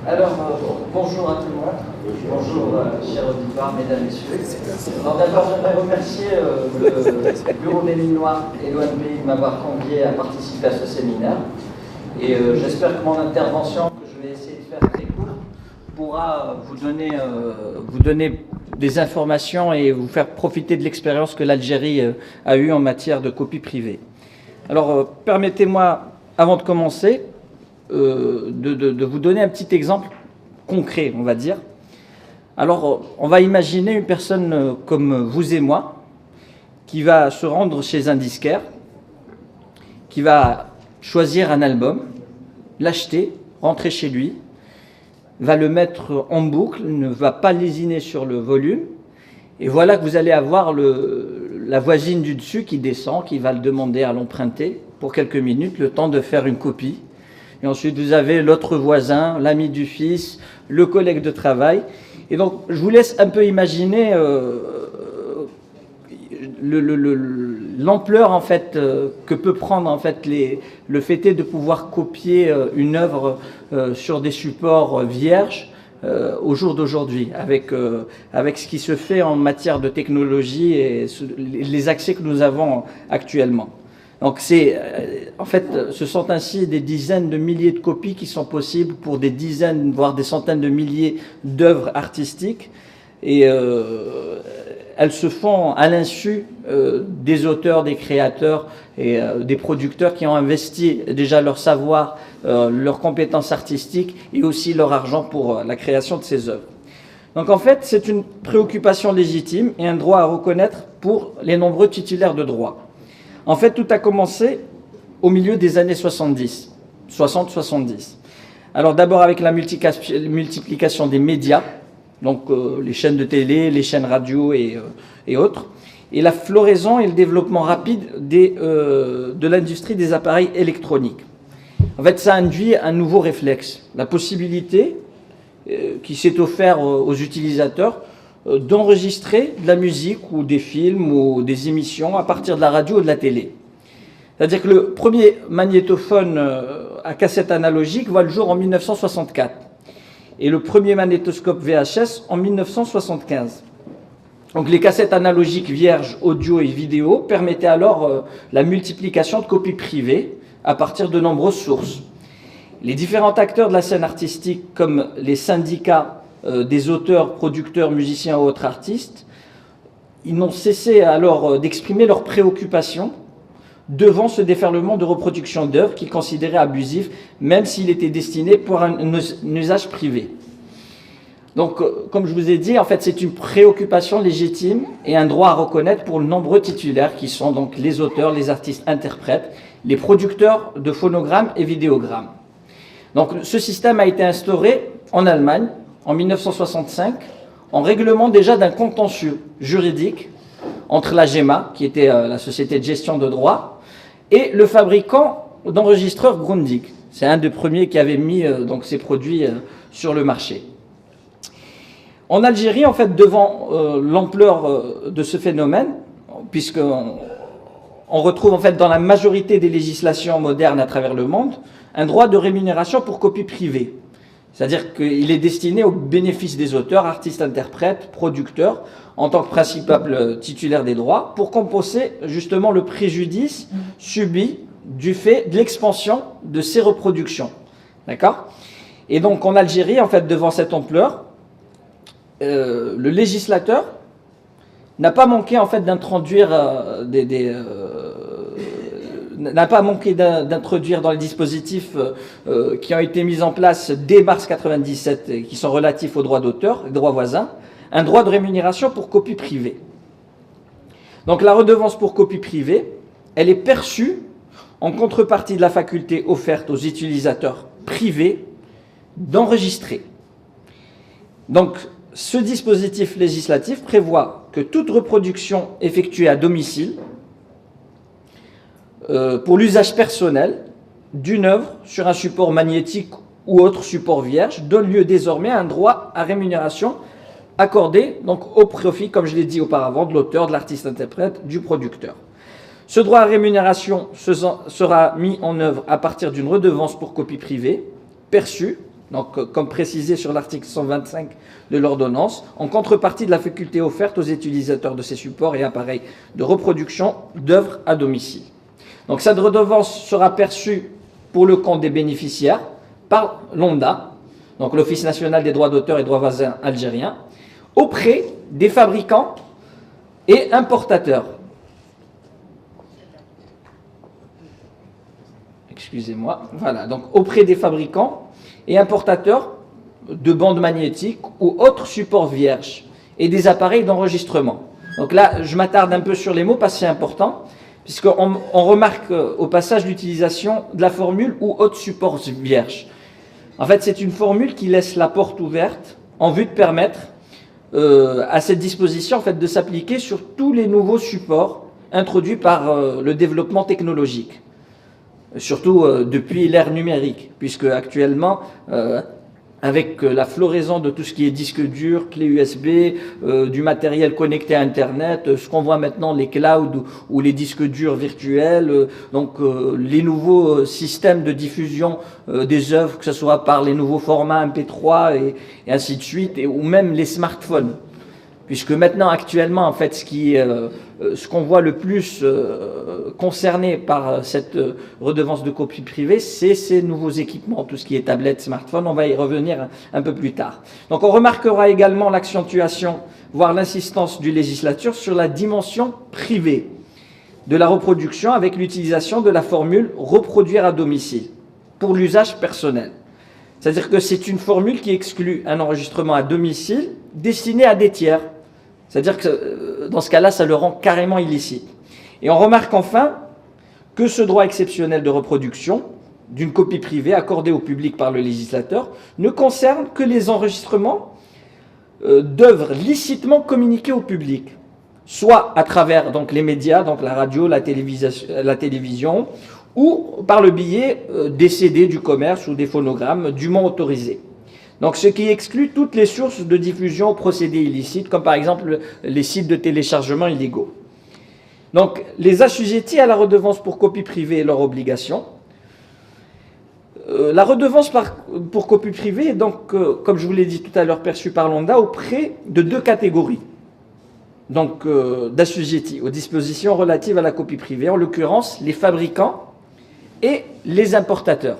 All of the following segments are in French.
Alors, bonjour à tout le monde. Bonjour, cher auditoire, mesdames, messieurs. Alors d'abord, j'aimerais remercier le bureau Béninois et l'ONB de m'avoir convié à participer à ce séminaire. Et j'espère que mon intervention, que je vais essayer de faire très courte, pourra vous donner des informations et vous faire profiter de l'expérience que l'Algérie a eue en matière de copie privée. Alors, permettez-moi, avant de commencer, de vous donner un petit exemple concret, on va dire. Alors, on va imaginer une personne comme vous et moi qui va se rendre chez un disquaire, qui va choisir un album, l'acheter, rentrer chez lui, va le mettre en boucle, ne va pas lésiner sur le volume, et voilà que vous allez avoir la voisine du dessus qui descend, qui va le demander à l'emprunter pour quelques minutes, le temps de faire une copie. Et ensuite, vous avez l'autre voisin, l'ami du fils, le collègue de travail. Et donc, je vous laisse un peu imaginer l'ampleur en fait que peut prendre en fait le fait de pouvoir copier une œuvre sur des supports vierges au jour d'aujourd'hui, avec ce qui se fait en matière de technologie et les accès que nous avons actuellement. Donc en fait, ce sont ainsi des dizaines de milliers de copies qui sont possibles pour des dizaines, voire des centaines de milliers d'œuvres artistiques. Et elles se font à l'insu des auteurs, des créateurs et des producteurs qui ont investi déjà leur savoir, leurs compétences artistiques et aussi leur argent pour la création de ces œuvres. Donc en fait, c'est une préoccupation légitime et un droit à reconnaître pour les nombreux titulaires de droits. En fait, tout a commencé au milieu des années 70, 60-70. Alors d'abord avec la multiplication des médias, donc les chaînes de télé, les chaînes radio et autres, et la floraison et le développement rapide de l'industrie des appareils électroniques. En fait, ça induit un nouveau réflexe, la possibilité qui s'est offerte aux utilisateurs d'enregistrer de la musique ou des films ou des émissions à partir de la radio ou de la télé. C'est-à-dire que le premier magnétophone à cassette analogique voit le jour en 1964 et le premier magnétoscope VHS en 1975. Donc les cassettes analogiques vierges audio et vidéo permettaient alors la multiplication de copies privées à partir de nombreuses sources. Les différents acteurs de la scène artistique comme les syndicats des auteurs, producteurs, musiciens ou autres artistes, ils n'ont cessé alors d'exprimer leurs préoccupations devant ce déferlement de reproduction d'œuvres qu'ils considéraient abusif, même s'il était destiné pour un usage privé. Donc, comme je vous ai dit, en fait, c'est une préoccupation légitime et un droit à reconnaître pour de nombreux titulaires qui sont donc les auteurs, les artistes interprètes, les producteurs de phonogrammes et vidéogrammes. Donc, ce système a été instauré en Allemagne en 1965, en règlement déjà d'un contentieux juridique entre la GEMA, qui était la société de gestion de droits, et le fabricant d'enregistreurs Grundig. C'est un des premiers qui avait mis donc ces produits sur le marché. En Algérie, en fait, devant l'ampleur de ce phénomène, puisqu'on retrouve en fait dans la majorité des législations modernes à travers le monde un droit de rémunération pour copie privée. C'est-à-dire qu'il est destiné au bénéfice des auteurs, artistes, interprètes, producteurs, en tant que principal titulaire des droits, pour compenser justement le préjudice subi du fait de l'expansion de ces reproductions. D'accord ? Et donc en Algérie, en fait, devant cette ampleur, le législateur n'a pas manqué en fait d'introduire n'a pas manqué d'introduire dans les dispositifs qui ont été mis en place dès mars 1997 et qui sont relatifs aux droits d'auteur, les droits voisins, un droit de rémunération pour copie privée. Donc la redevance pour copie privée, elle est perçue en contrepartie de la faculté offerte aux utilisateurs privés d'enregistrer. Donc ce dispositif législatif prévoit que toute reproduction effectuée à domicile pour l'usage personnel d'une œuvre sur un support magnétique ou autre support vierge donne lieu désormais à un droit à rémunération accordé donc au profit, comme je l'ai dit auparavant, de l'auteur, de l'artiste-interprète, du producteur. Ce droit à rémunération sera mis en œuvre à partir d'une redevance pour copie privée perçue donc comme précisé sur l'article 125 de l'ordonnance, en contrepartie de la faculté offerte aux utilisateurs de ces supports et appareils de reproduction d'œuvres à domicile. Donc cette redevance sera perçue pour le compte des bénéficiaires par l'ONDA, donc l'Office national des droits d'auteur et droits voisins algériens, auprès des fabricants et importateurs. Excusez-moi, voilà, donc auprès des fabricants et importateurs de bandes magnétiques ou autres supports vierges et des appareils d'enregistrement. Donc là, je m'attarde un peu sur les mots parce que c'est important, puisqu'on remarque au passage l'utilisation de la formule ou autres supports vierges. En fait, c'est une formule qui laisse la porte ouverte en vue de permettre à cette disposition en fait, de s'appliquer sur tous les nouveaux supports introduits par le développement technologique. Surtout depuis l'ère numérique, puisque actuellement, avec la floraison de tout ce qui est disque dur, clé USB, du matériel connecté à Internet, ce qu'on voit maintenant, les clouds ou les disques durs virtuels, donc les nouveaux systèmes de diffusion des œuvres, que ce soit par les nouveaux formats MP3 et ainsi de suite, ou même les smartphones. Puisque maintenant, actuellement, en fait, ce qu'on voit le plus concerné par cette redevance de copie privée, c'est ces nouveaux équipements, tout ce qui est tablette, smartphone. On va y revenir un peu plus tard. Donc, on remarquera également l'accentuation, voire l'insistance du législateur sur la dimension privée de la reproduction avec l'utilisation de la formule « reproduire à domicile » pour l'usage personnel. C'est-à-dire que c'est une formule qui exclut un enregistrement à domicile destiné à des tiers. C'est-à-dire que dans ce cas-là, ça le rend carrément illicite. Et on remarque enfin que ce droit exceptionnel de reproduction d'une copie privée accordée au public par le législateur ne concerne que les enregistrements d'œuvres licitement communiquées au public, soit à travers donc, les médias, donc la radio, la télévision, ou par le biais des CD du commerce ou des phonogrammes dûment autorisés. Donc, ce qui exclut toutes les sources de diffusion aux procédés illicites, comme par exemple les sites de téléchargement illégaux. Donc, les assujettis à la redevance pour copie privée et leurs obligations. La redevance pour copie privée est donc, comme je vous l'ai dit tout à l'heure, perçue par l'ONDA auprès de deux catégories donc d'assujettis aux dispositions relatives à la copie privée, en l'occurrence les fabricants et les importateurs.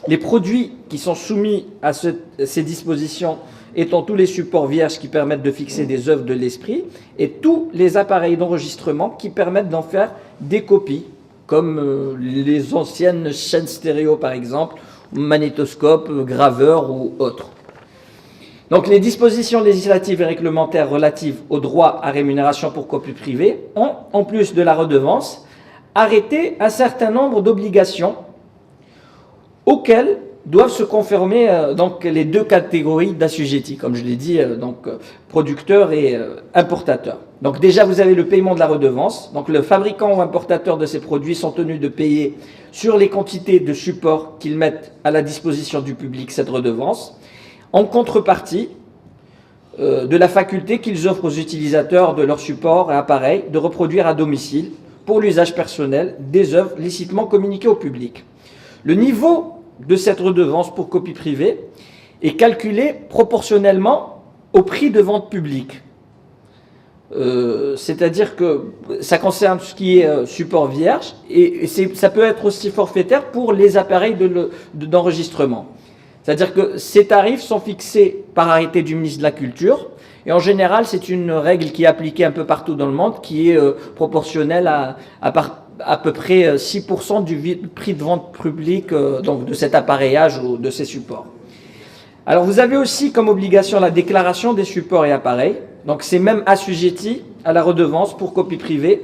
Les produits qui sont soumis à ces dispositions étant tous les supports vierges qui permettent de fixer des œuvres de l'esprit et tous les appareils d'enregistrement qui permettent d'en faire des copies, comme les anciennes chaînes stéréo par exemple, magnétoscopes, graveurs ou autres. Donc les dispositions législatives et réglementaires relatives au droit à rémunération pour copie privée ont, en plus de la redevance, arrêté un certain nombre d'obligations auxquelles doivent se conformer donc, les deux catégories d'assujettis, comme je l'ai dit, donc producteurs et importateurs. Donc déjà, vous avez le paiement de la redevance. Donc le fabricant ou importateur de ces produits sont tenus de payer sur les quantités de supports qu'ils mettent à la disposition du public cette redevance, en contrepartie de la faculté qu'ils offrent aux utilisateurs de leurs supports et appareils de reproduire à domicile, pour l'usage personnel, des œuvres licitement communiquées au public. Le niveau de cette redevance pour copie privée est calculé proportionnellement au prix de vente publique. C'est-à-dire que ça concerne ce qui est support vierge et ça peut être aussi forfaitaire pour les appareils d'enregistrement. C'est-à-dire que ces tarifs sont fixés par arrêté du ministre de la Culture et en général c'est une règle qui est appliquée un peu partout dans le monde qui est proportionnelle à peu près 6% du prix de vente public donc de cet appareillage ou de ces supports. Alors vous avez aussi comme obligation la déclaration des supports et appareils. Donc ces mêmes assujettis à la redevance pour copie privée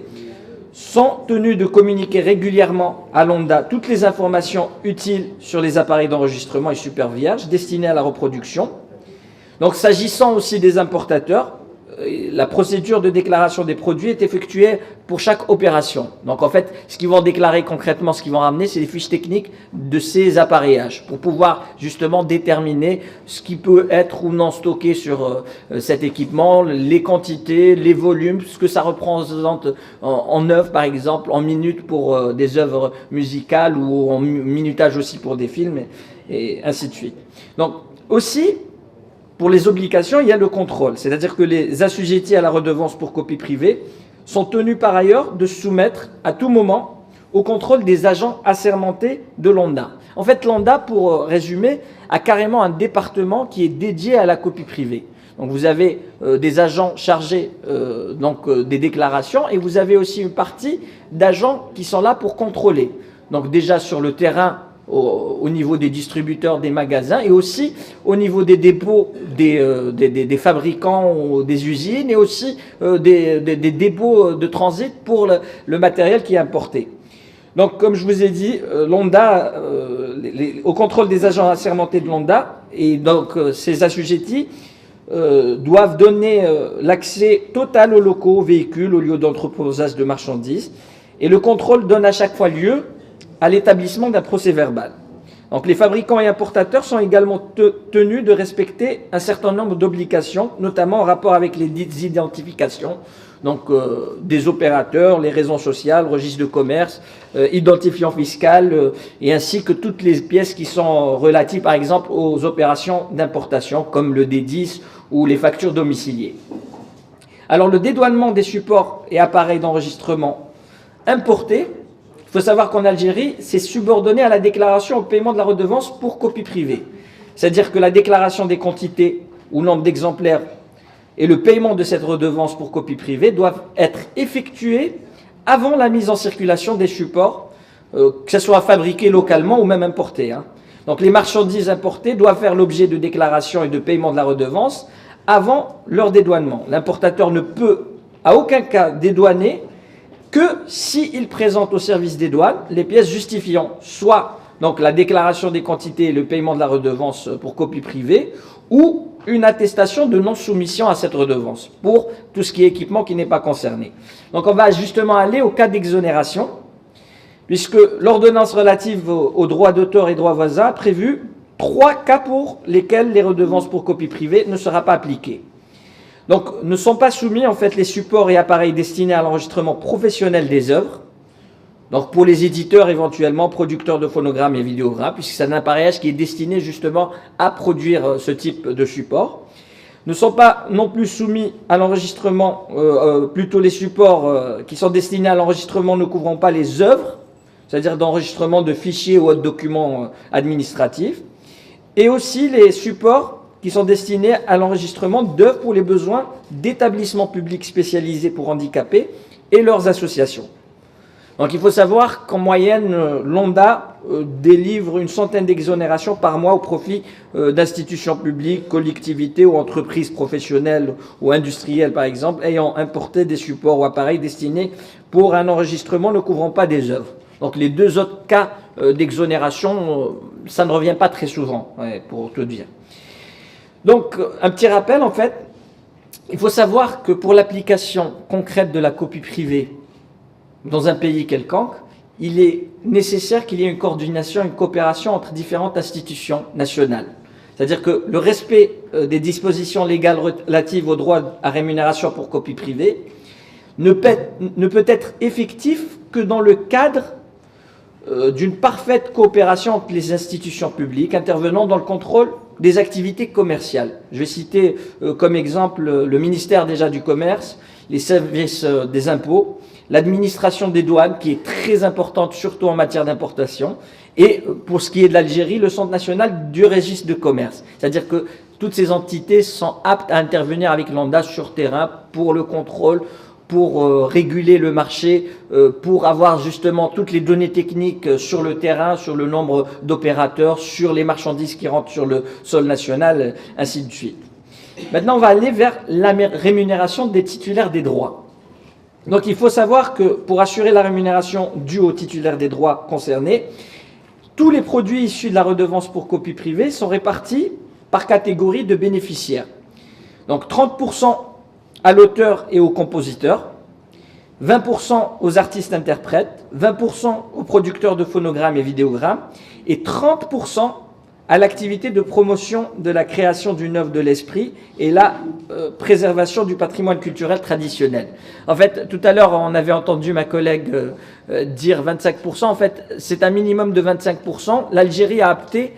sont tenus de communiquer régulièrement à l'ONDA toutes les informations utiles sur les appareils d'enregistrement et supports vierges destinés à la reproduction. Donc s'agissant aussi des importateurs, la procédure de déclaration des produits est effectuée pour chaque opération. Donc en fait, ce qu'ils vont déclarer concrètement, ce qu'ils vont ramener, c'est les fiches techniques de ces appareillages pour pouvoir justement déterminer ce qui peut être ou non stocké sur cet équipement, les quantités, les volumes, ce que ça représente en œuvres par exemple, en minutes pour des œuvres musicales ou en minutage aussi pour des films et ainsi de suite. Donc aussi, pour les obligations, il y a le contrôle, c'est-à-dire que les assujettis à la redevance pour copie privée sont tenus par ailleurs de se soumettre à tout moment au contrôle des agents assermentés de l'ONDA. En fait, l'ONDA, pour résumer, a carrément un département qui est dédié à la copie privée. Donc vous avez des agents chargés des déclarations et vous avez aussi une partie d'agents qui sont là pour contrôler. Donc déjà sur le terrain, au niveau des distributeurs, des magasins et aussi au niveau des dépôts des fabricants ou des usines et aussi des dépôts de transit pour le matériel qui est importé. Donc comme je vous ai dit, l'ONDA, au contrôle des agents assermentés de l'ONDA, et donc ces assujettis doivent donner l'accès total aux locaux, aux véhicules, aux lieux d'entreposage de marchandises. Et le contrôle donne à chaque fois lieu à l'établissement d'un procès-verbal. Donc les fabricants et importateurs sont également tenus de respecter un certain nombre d'obligations, notamment en rapport avec les identifications, donc des opérateurs, les raisons sociales, registre de commerce, identifiant fiscal, et ainsi que toutes les pièces qui sont relatives par exemple aux opérations d'importation, comme le D10 ou les factures domiciliées. Alors le dédouanement des supports et appareils d'enregistrement importés, il faut savoir qu'en Algérie, c'est subordonné à la déclaration au paiement de la redevance pour copie privée. C'est-à-dire que la déclaration des quantités ou nombre d'exemplaires et le paiement de cette redevance pour copie privée doivent être effectués avant la mise en circulation des supports, que ce soit fabriqué localement ou même importé. Donc les marchandises importées doivent faire l'objet de déclaration et de paiement de la redevance avant leur dédouanement. L'importateur ne peut à aucun cas dédouaner que s'il présente au service des douanes les pièces justifiant soit donc la déclaration des quantités et le paiement de la redevance pour copie privée ou une attestation de non-soumission à cette redevance pour tout ce qui est équipement qui n'est pas concerné. Donc on va justement aller au cas d'exonération, puisque l'ordonnance relative aux droits d'auteur et droits voisins a prévu 3 cas pour lesquels les redevances pour copie privée ne sera pas appliquées. Donc, ne sont pas soumis en fait les supports et appareils destinés à l'enregistrement professionnel des œuvres. Donc, pour les éditeurs éventuellement, producteurs de phonogrammes et vidéogrammes, puisque c'est un appareillage qui est destiné justement à produire ce type de support. Ne sont pas non plus soumis à l'enregistrement, plutôt les supports qui sont destinés à l'enregistrement ne couvrant pas les œuvres, c'est-à-dire d'enregistrement de fichiers ou autres documents administratifs, et aussi les supports qui sont destinés à l'enregistrement d'œuvres pour les besoins d'établissements publics spécialisés pour handicapés et leurs associations. Donc il faut savoir qu'en moyenne, l'ONDA délivre une centaine d'exonérations par mois au profit d'institutions publiques, collectivités ou entreprises professionnelles ou industrielles par exemple, ayant importé des supports ou appareils destinés pour un enregistrement ne couvrant pas des œuvres. Donc les 2 autres cas d'exonération, ça ne revient pas très souvent, pour te dire. Donc, un petit rappel, en fait, il faut savoir que pour l'application concrète de la copie privée dans un pays quelconque, il est nécessaire qu'il y ait une coordination, une coopération entre différentes institutions nationales. C'est-à-dire que le respect des dispositions légales relatives aux droits à rémunération pour copie privée ne peut être effectif que dans le cadre d'une parfaite coopération entre les institutions publiques intervenant dans le contrôle des activités commerciales. Je vais citer comme exemple le ministère déjà du Commerce, les services des impôts, l'administration des douanes qui est très importante surtout en matière d'importation et pour ce qui est de l'Algérie, le Centre national du registre de commerce. C'est-à-dire que toutes ces entités sont aptes à intervenir avec l'ONDA sur terrain pour le contrôle, pour réguler le marché, pour avoir justement toutes les données techniques sur le terrain, sur le nombre d'opérateurs, sur les marchandises qui rentrent sur le sol national, ainsi de suite. Maintenant, on va aller vers la rémunération des titulaires des droits. Donc, il faut savoir que pour assurer la rémunération due aux titulaires des droits concernés, tous les produits issus de la redevance pour copie privée sont répartis par catégorie de bénéficiaires. Donc, 30% à l'auteur et au compositeur, 20% aux artistes-interprètes, 20% aux producteurs de phonogrammes et vidéogrammes, et 30% à l'activité de promotion de la création d'une œuvre de l'esprit et la préservation du patrimoine culturel traditionnel. En fait, tout à l'heure, on avait entendu ma collègue dire 25%. En fait, c'est un minimum de 25%. L'Algérie a opté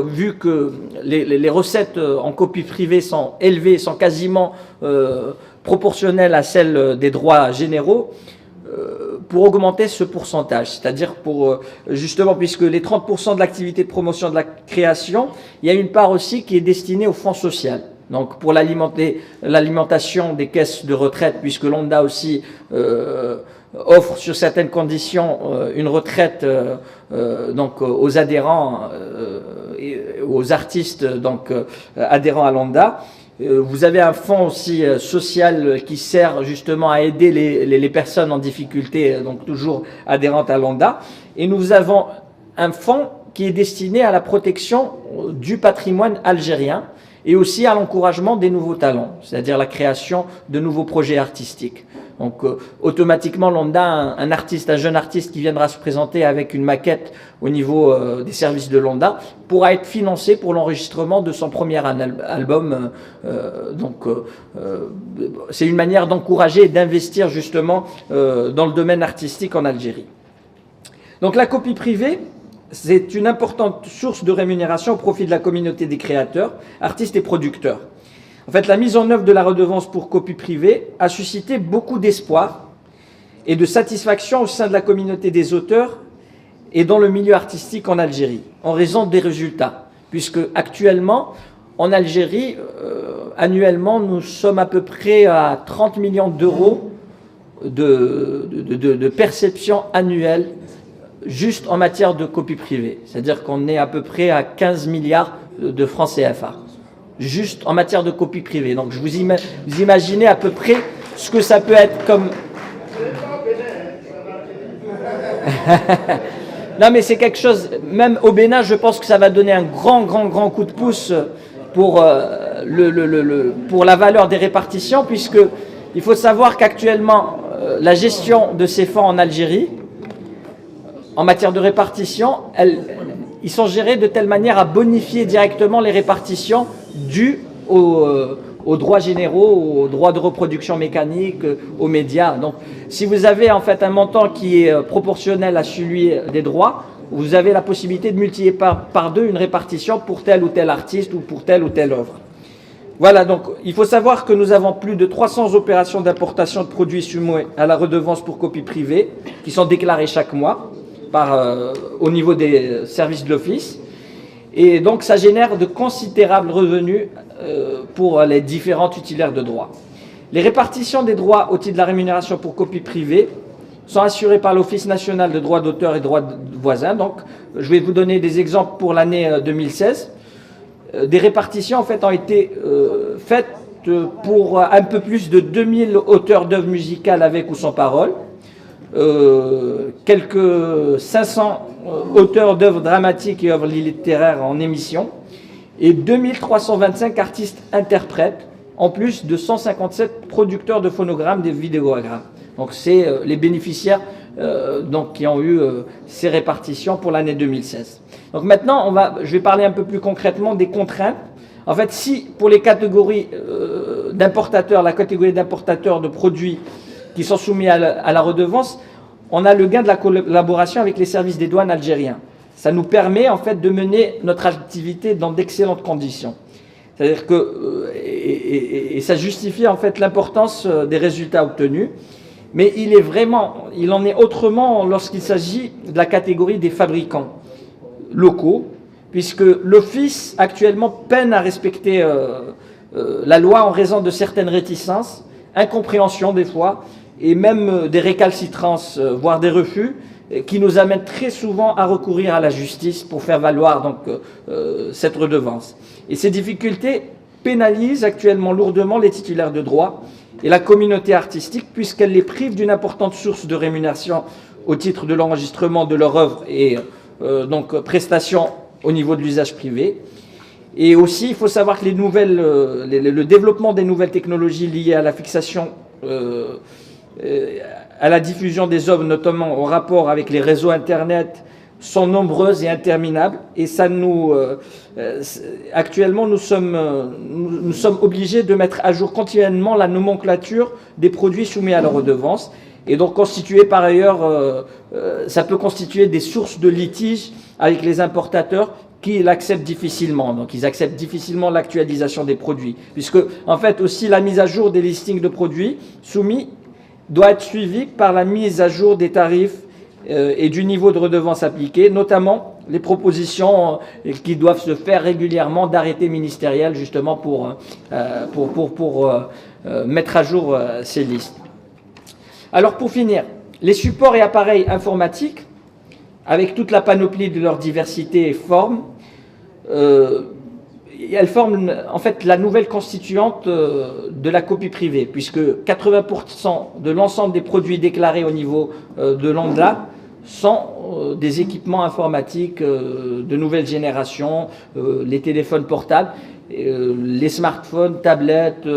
vu que les recettes en copie privée sont élevées, sont quasiment proportionnelles à celles des droits généraux, pour augmenter ce pourcentage, c'est-à-dire pour justement, puisque les 30% de l'activité de promotion de la création, il y a une part aussi qui est destinée au fonds social. Donc pour l'alimentation des caisses de retraite, puisque l'ONDA aussi offre sur certaines conditions une retraite donc aux adhérents et aux artistes donc adhérents à l'ONDA. Vous avez un fonds aussi social qui sert justement à aider les personnes en difficulté, donc toujours adhérentes à l'ONDA. Et nous avons un fonds qui est destiné à la protection du patrimoine algérien et aussi à l'encouragement des nouveaux talents, c'est-à-dire la création de nouveaux projets artistiques. Donc automatiquement, l'ONDA, un jeune artiste qui viendra se présenter avec une maquette au niveau des services de l'ONDA pourra être financé pour l'enregistrement de son premier album. C'est une manière d'encourager et d'investir justement dans le domaine artistique en Algérie. Donc la copie privée, c'est une importante source de rémunération au profit de la communauté des créateurs, artistes et producteurs. En fait, la mise en œuvre de la redevance pour copie privée a suscité beaucoup d'espoir et de satisfaction au sein de la communauté des auteurs et dans le milieu artistique en Algérie, en raison des résultats. Puisque actuellement, en Algérie, annuellement, nous sommes à peu près à 30 millions d'euros de perception annuelle juste en matière de copie privée. C'est-à-dire qu'on est à peu près à 15 milliards de francs CFA. Juste en matière de copie privée. Donc vous imaginez à peu près ce que ça peut être comme... Non mais c'est quelque chose, même au Bénin, je pense que ça va donner un grand coup de pouce pour, pour la valeur des répartitions, puisque il faut savoir qu'actuellement, la gestion de ces fonds en Algérie, en matière de répartition, ils sont gérés de telle manière à bonifier directement les répartitions dues aux droits généraux, aux droits de reproduction mécanique, aux médias. Donc, si vous avez en fait un montant qui est proportionnel à celui des droits, vous avez la possibilité de multiplier par deux une répartition pour tel ou tel artiste ou pour telle ou telle œuvre. Voilà, donc il faut savoir que nous avons plus de 300 opérations d'importation de produits soumis à la redevance pour copie privée qui sont déclarées chaque mois au niveau des services de l'Office. Et donc ça génère de considérables revenus pour les différents titulaires de droits. Les répartitions des droits au titre de la rémunération pour copie privée sont assurées par l'Office national de droits d'auteur et droits voisins. Donc je vais vous donner des exemples pour l'année 2016. Des répartitions en fait ont été faites pour un peu plus de 2000 auteurs d'œuvres musicales avec ou sans parole, quelques 500 auteurs d'œuvres dramatiques et œuvres littéraires en émission, et 2325 artistes interprètes, en plus de 157 producteurs de phonogrammes, des vidéogrammes. Donc c'est les bénéficiaires donc, qui ont eu ces répartitions pour l'année 2016. Donc maintenant, je vais parler un peu plus concrètement des contraintes. En fait, si pour les catégories d'importateurs, la catégorie d'importateurs de produits qui sont soumis à la redevance, on a le gain de la collaboration avec les services des douanes algériens. Ça nous permet en fait de mener notre activité dans d'excellentes conditions. C'est-à-dire que, et ça justifie en fait l'importance des résultats obtenus, mais il en est autrement lorsqu'il s'agit de la catégorie des fabricants locaux, puisque l'Office actuellement peine à respecter la loi en raison de certaines réticences, incompréhensions des fois, et même des récalcitrances, voire des refus, qui nous amènent très souvent à recourir à la justice pour faire valoir donc, cette redevance. Et ces difficultés pénalisent actuellement lourdement les titulaires de droits et la communauté artistique, puisqu'elles les privent d'une importante source de rémunération au titre de l'enregistrement de leur œuvre et donc prestations au niveau de l'usage privé. Et aussi, il faut savoir que le développement des nouvelles technologies liées à la fixation, à la diffusion des œuvres, notamment en rapport avec les réseaux Internet, sont nombreuses et interminables. Et ça actuellement, nous sommes obligés de mettre à jour continuellement la nomenclature des produits soumis à la redevance. Et donc constituer par ailleurs, ça peut constituer des sources de litiges avec les importateurs, qu'ils acceptent difficilement. Donc ils acceptent difficilement l'actualisation des produits. Puisque en fait aussi la mise à jour des listings de produits soumis doit être suivie par la mise à jour des tarifs et du niveau de redevance appliqué, notamment les propositions qui doivent se faire régulièrement d'arrêtés ministériels justement pour mettre à jour ces listes. Alors pour finir, les supports et appareils informatiques, avec toute la panoplie de leur diversité et forme, elles forment en fait la nouvelle constituante de la copie privée, puisque 80% de l'ensemble des produits déclarés au niveau de l'ONDLA sont des équipements informatiques de nouvelle génération, les téléphones portables, les smartphones, tablettes,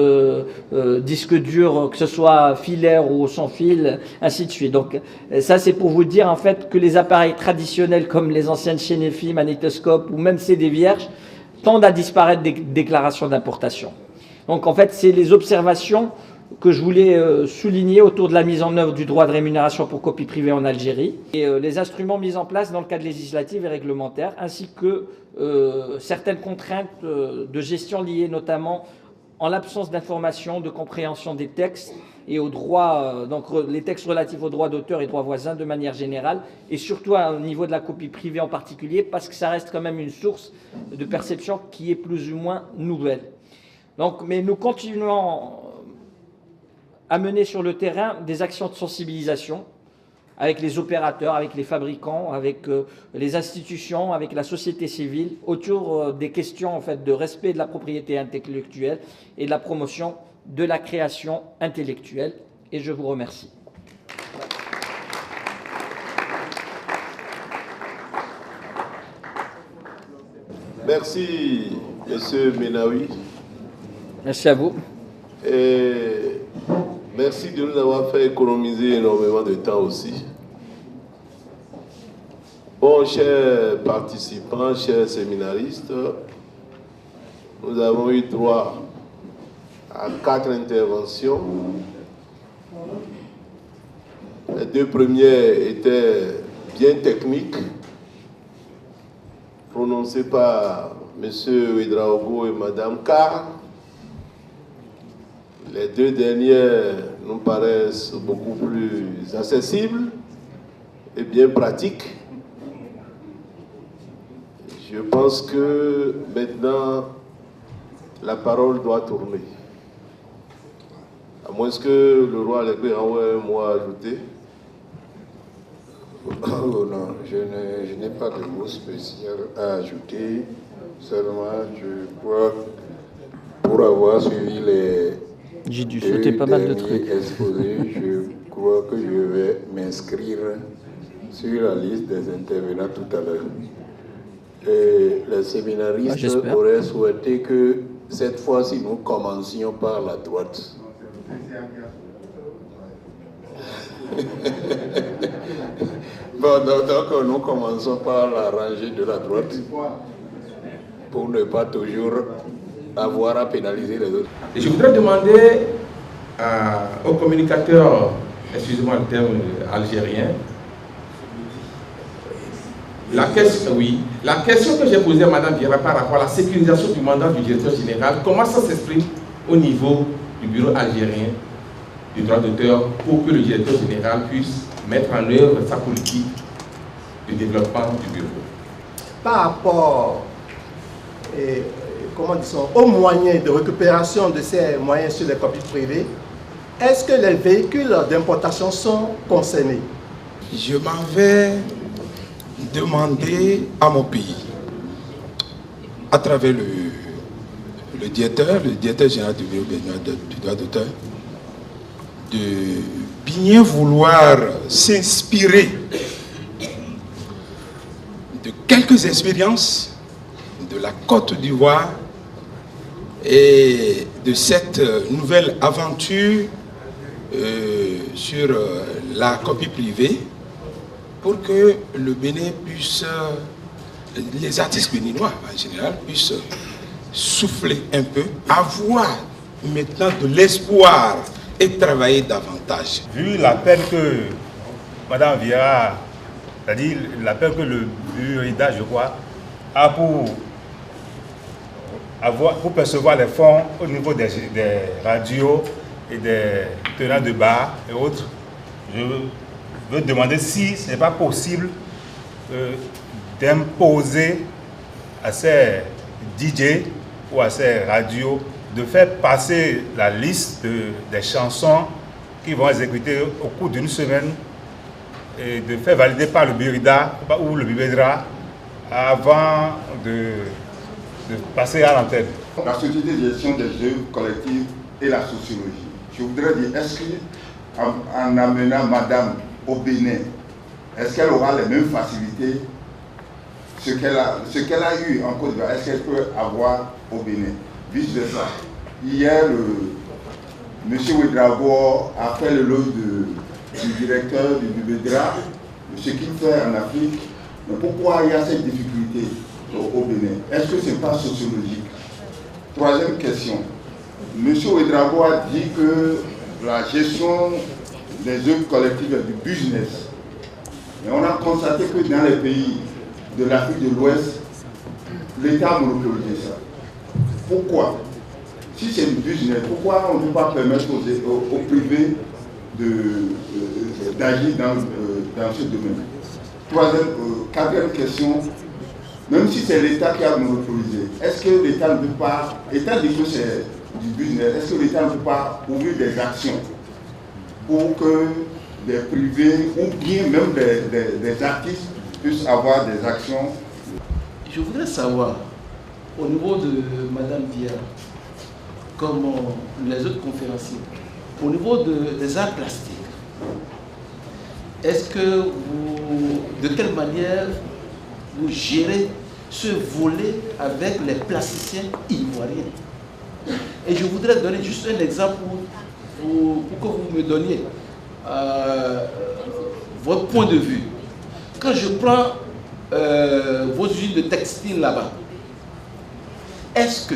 disques durs, que ce soit filaires ou sans fil, ainsi de suite. Donc ça c'est pour vous dire en fait que les appareils traditionnels comme les anciennes chaînes EFI, magnétoscopes ou même CD vierges tendent à disparaître des déclarations d'importation. Donc en fait c'est les observations que je voulais souligner autour de la mise en œuvre du droit de rémunération pour copie privée en Algérie et les instruments mis en place dans le cadre législatif et réglementaire, ainsi que certaines contraintes de gestion liées notamment en l'absence d'information, de compréhension des textes et aux droits, donc les textes relatifs aux droits d'auteur et droits voisins de manière générale, et surtout au niveau de la copie privée en particulier, parce que ça reste quand même une source de perception qui est plus ou moins nouvelle. Donc, mais nous continuons à mener sur le terrain des actions de sensibilisation avec les opérateurs, avec les fabricants, avec les institutions, avec la société civile, autour des questions en fait, de respect de la propriété intellectuelle et de la promotion de la création intellectuelle. Et je vous remercie. Merci, Monsieur Menaoui. Merci à vous. Et merci de nous avoir fait économiser énormément de temps aussi. Bon, chers participants, chers séminaristes, nous avons eu droit à 4 interventions. Les 2 premières étaient bien techniques, prononcées par M. Ouedraogo et Mme Carr. Les 2 dernières nous paraissent beaucoup plus accessibles et bien pratiques. Je pense que maintenant, la parole doit tourner. À moins que le roi Alekwe envoie un mot à ajouter. Oh non, je n'ai pas de mot spécial à ajouter. Seulement, je crois, pour avoir suivi les j'ai dû sauter pas mal de trucs. Exposés, je crois que je vais m'inscrire sur la liste des intervenants tout à l'heure. Et les séminaristes auraient souhaité que cette fois-ci nous commencions par la droite. Bon, donc nous commençons par la rangée de la droite pour ne pas toujours avoir à pénaliser les autres. Et je voudrais demander aux communicateurs, excusez-moi le terme algérien, la question que j'ai posée à Mme Vieira par rapport à la sécurisation du mandat du directeur général, comment ça s'exprime au niveau du bureau algérien du droit d'auteur pour que le directeur général puisse mettre en œuvre sa politique de développement du bureau? Par rapport aux moyens de récupération de ces moyens sur les copies privées, est-ce que les véhicules d'importation sont concernés? Je m'en vais demander à mon pays, à travers le directeur général du bureau du droit d'auteur, de bien vouloir s'inspirer de quelques expériences de la Côte d'Ivoire et de cette nouvelle aventure sur la copie privée pour que le Bénin puisse, les artistes béninois en général, puissent souffler un peu, avoir maintenant de l'espoir et travailler davantage. Vu l'appel que Mme Vieira, c'est-à-dire l'appel que le bureau IDA, je crois, a pour percevoir les fonds au niveau des radios et des tenants de bar et autres. Je veux demander si ce n'est pas possible d'imposer à ces DJ ou à ces radios de faire passer la liste des chansons qu'ils vont exécuter au cours d'une semaine et de faire valider par le BIRIDA ou le BIBEDRA avant de passer à l'antenne. La société de gestion des œuvres collectives et la sociologie. Je voudrais dire, est-ce qu'en amenant madame au Bénin, est-ce qu'elle aura les mêmes facilités? Ce qu'elle a eu en Côte d'Ivoire, est-ce qu'elle peut avoir au Bénin? Vice versa. Hier, M. Ouedraogo a fait le lot du directeur du BIBEDRA, de ce qu'il fait en Afrique. Mais pourquoi il y a cette difficulté au Bénin? Est-ce que ce n'est pas sociologique? Troisième question. M. Ouedraogo a dit que la gestion des œuvres collectives est du business. Mais on a constaté que dans les pays de l'Afrique de l'Ouest, l'État a monopolisé ça. Pourquoi? Si c'est du business, pourquoi on ne peut pas permettre aux privés d'agir dans ce domaine? Quatrième question, même si c'est l'État qui a monopolisé, est-ce que l'État ne peut pas, étant dit que c'est du business, est-ce que l'État ne peut pas ouvrir des actions pour que des privés ou bien même des artistes puissent avoir des actions? Je voudrais savoir, au niveau de Mme Dia, comme les autres conférenciers, au niveau des arts plastiques, est-ce que de quelle manière vous gérez ce volet avec les plasticiens ivoiriens? Et je voudrais donner juste un exemple pour que vous me donniez votre point de vue. Quand je prends vos usines de textiles là-bas, est-ce que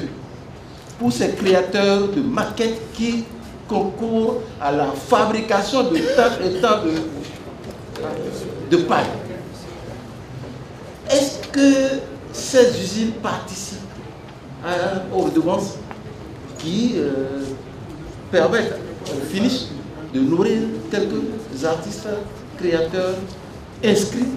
pour ces créateurs de maquettes qui concourent à la fabrication de tant et tant de paille, est-ce que ces usines participent aux redevances qui permettent au finish de nourrir quelques artistes créateurs inscrits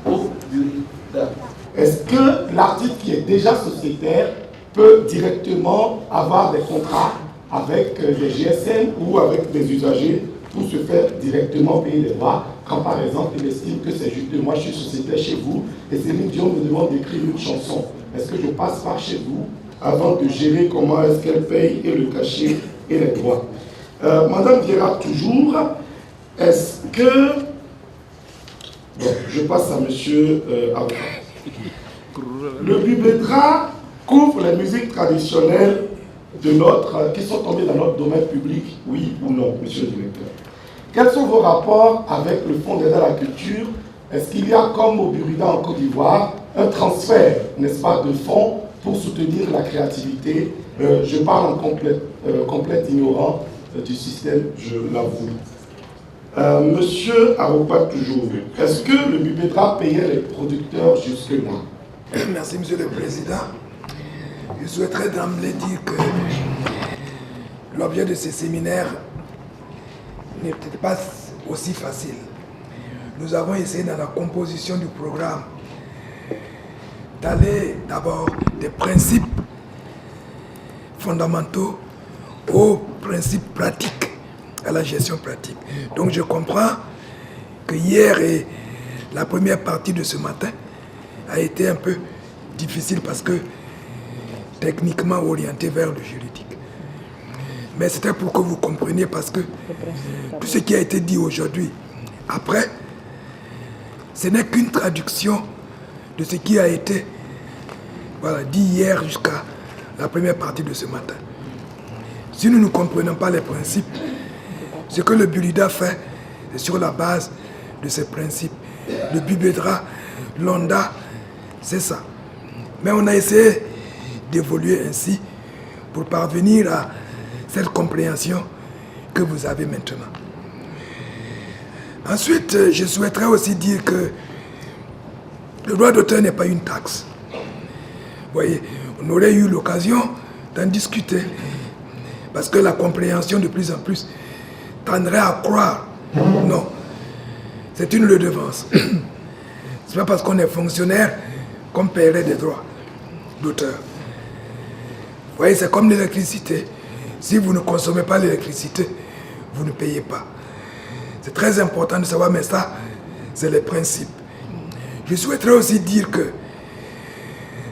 au bureau? Est-ce que l'artiste qui est déjà sociétaire peut directement avoir des contrats avec des GSM ou avec des usagers pour se faire directement payer les droits quand par exemple il estime que c'est juste moi je suis sociétaire chez vous et Céline Dion me demande d'écrire une chanson? Est-ce que je passe par chez vous avant de gérer comment est-ce qu'elle paye et le cachet et les droits? Madame Vieira toujours, est-ce que... Bon, je passe à monsieur Abba. Le BIBEDRA couvre les musiques traditionnelles qui sont tombées dans notre domaine public, oui ou non, monsieur le directeur? Quels sont vos rapports avec le Fonds d'aide à la culture? Est-ce qu'il y a, comme au Burkina en Côte d'Ivoire, un transfert, n'est-ce pas, de fonds pour soutenir la créativité? Je parle en complète ignorance du système, je l'avoue. Monsieur Aroupa toujours, est-ce que le BIBEDRA payait les producteurs jusque-là? Merci, Monsieur le Président. Je souhaiterais d'emblée dire que l'objet de ces séminaires n'est peut-être pas aussi facile. Nous avons essayé dans la composition du programme d'aller d'abord des principes fondamentaux aux principes pratiques, à la gestion pratique. Donc je comprends que hier et la première partie de ce matin a été un peu difficile parce que techniquement orienté vers le juridique. Mais c'était pour que vous compreniez parce que tout ce qui a été dit aujourd'hui, après, ce n'est qu'une traduction de ce qui a été dit hier jusqu'à la première partie de ce matin. Si nous ne comprenons pas les principes, ce que le BILIDA fait, c'est sur la base de ces principes. Le BIBEDRA, l'ONDA, c'est ça. Mais on a essayé d'évoluer ainsi pour parvenir à cette compréhension que vous avez maintenant. Ensuite, je souhaiterais aussi dire que le droit d'auteur n'est pas une taxe. voyez, on aurait eu l'occasion d'en discuter. Parce que la compréhension de plus en plus tendrait à croire. Non, c'est une redevance. C'est pas parce qu'on est fonctionnaire qu'on paierait des droits d'auteur. Vous voyez, c'est comme l'électricité. Si vous ne consommez pas l'électricité, vous ne payez pas. C'est très important de savoir, mais ça, c'est les principes. Je souhaiterais aussi dire que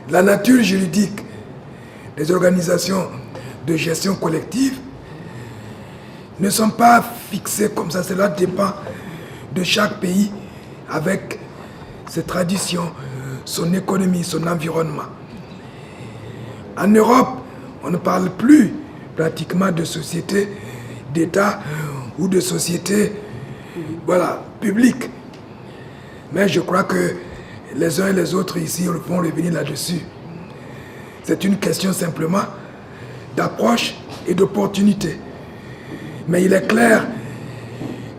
la nature juridique des organisations de gestion collective ne sont pas fixées comme ça. Cela dépend de chaque pays avec ses traditions, son économie, son environnement. En Europe, on ne parle plus pratiquement de sociétés d'État ou de sociétés publiques. Mais je crois que les uns et les autres ici vont revenir là-dessus. C'est une question simplement d'approche et d'opportunité. Mais il est clair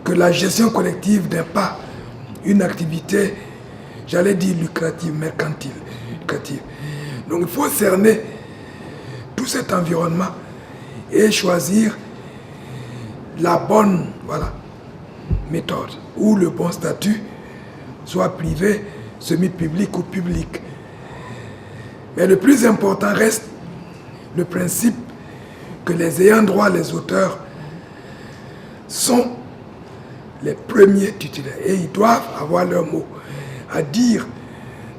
que la gestion collective n'est pas une activité, j'allais dire lucrative, mercantile. Donc il faut cerner tout cet environnement et choisir la bonne méthode ou le bon statut, soit privé, semi-public ou public. Mais le plus important reste le principe que les ayants droit, les auteurs, sont les premiers titulaires et ils doivent avoir leur mot à dire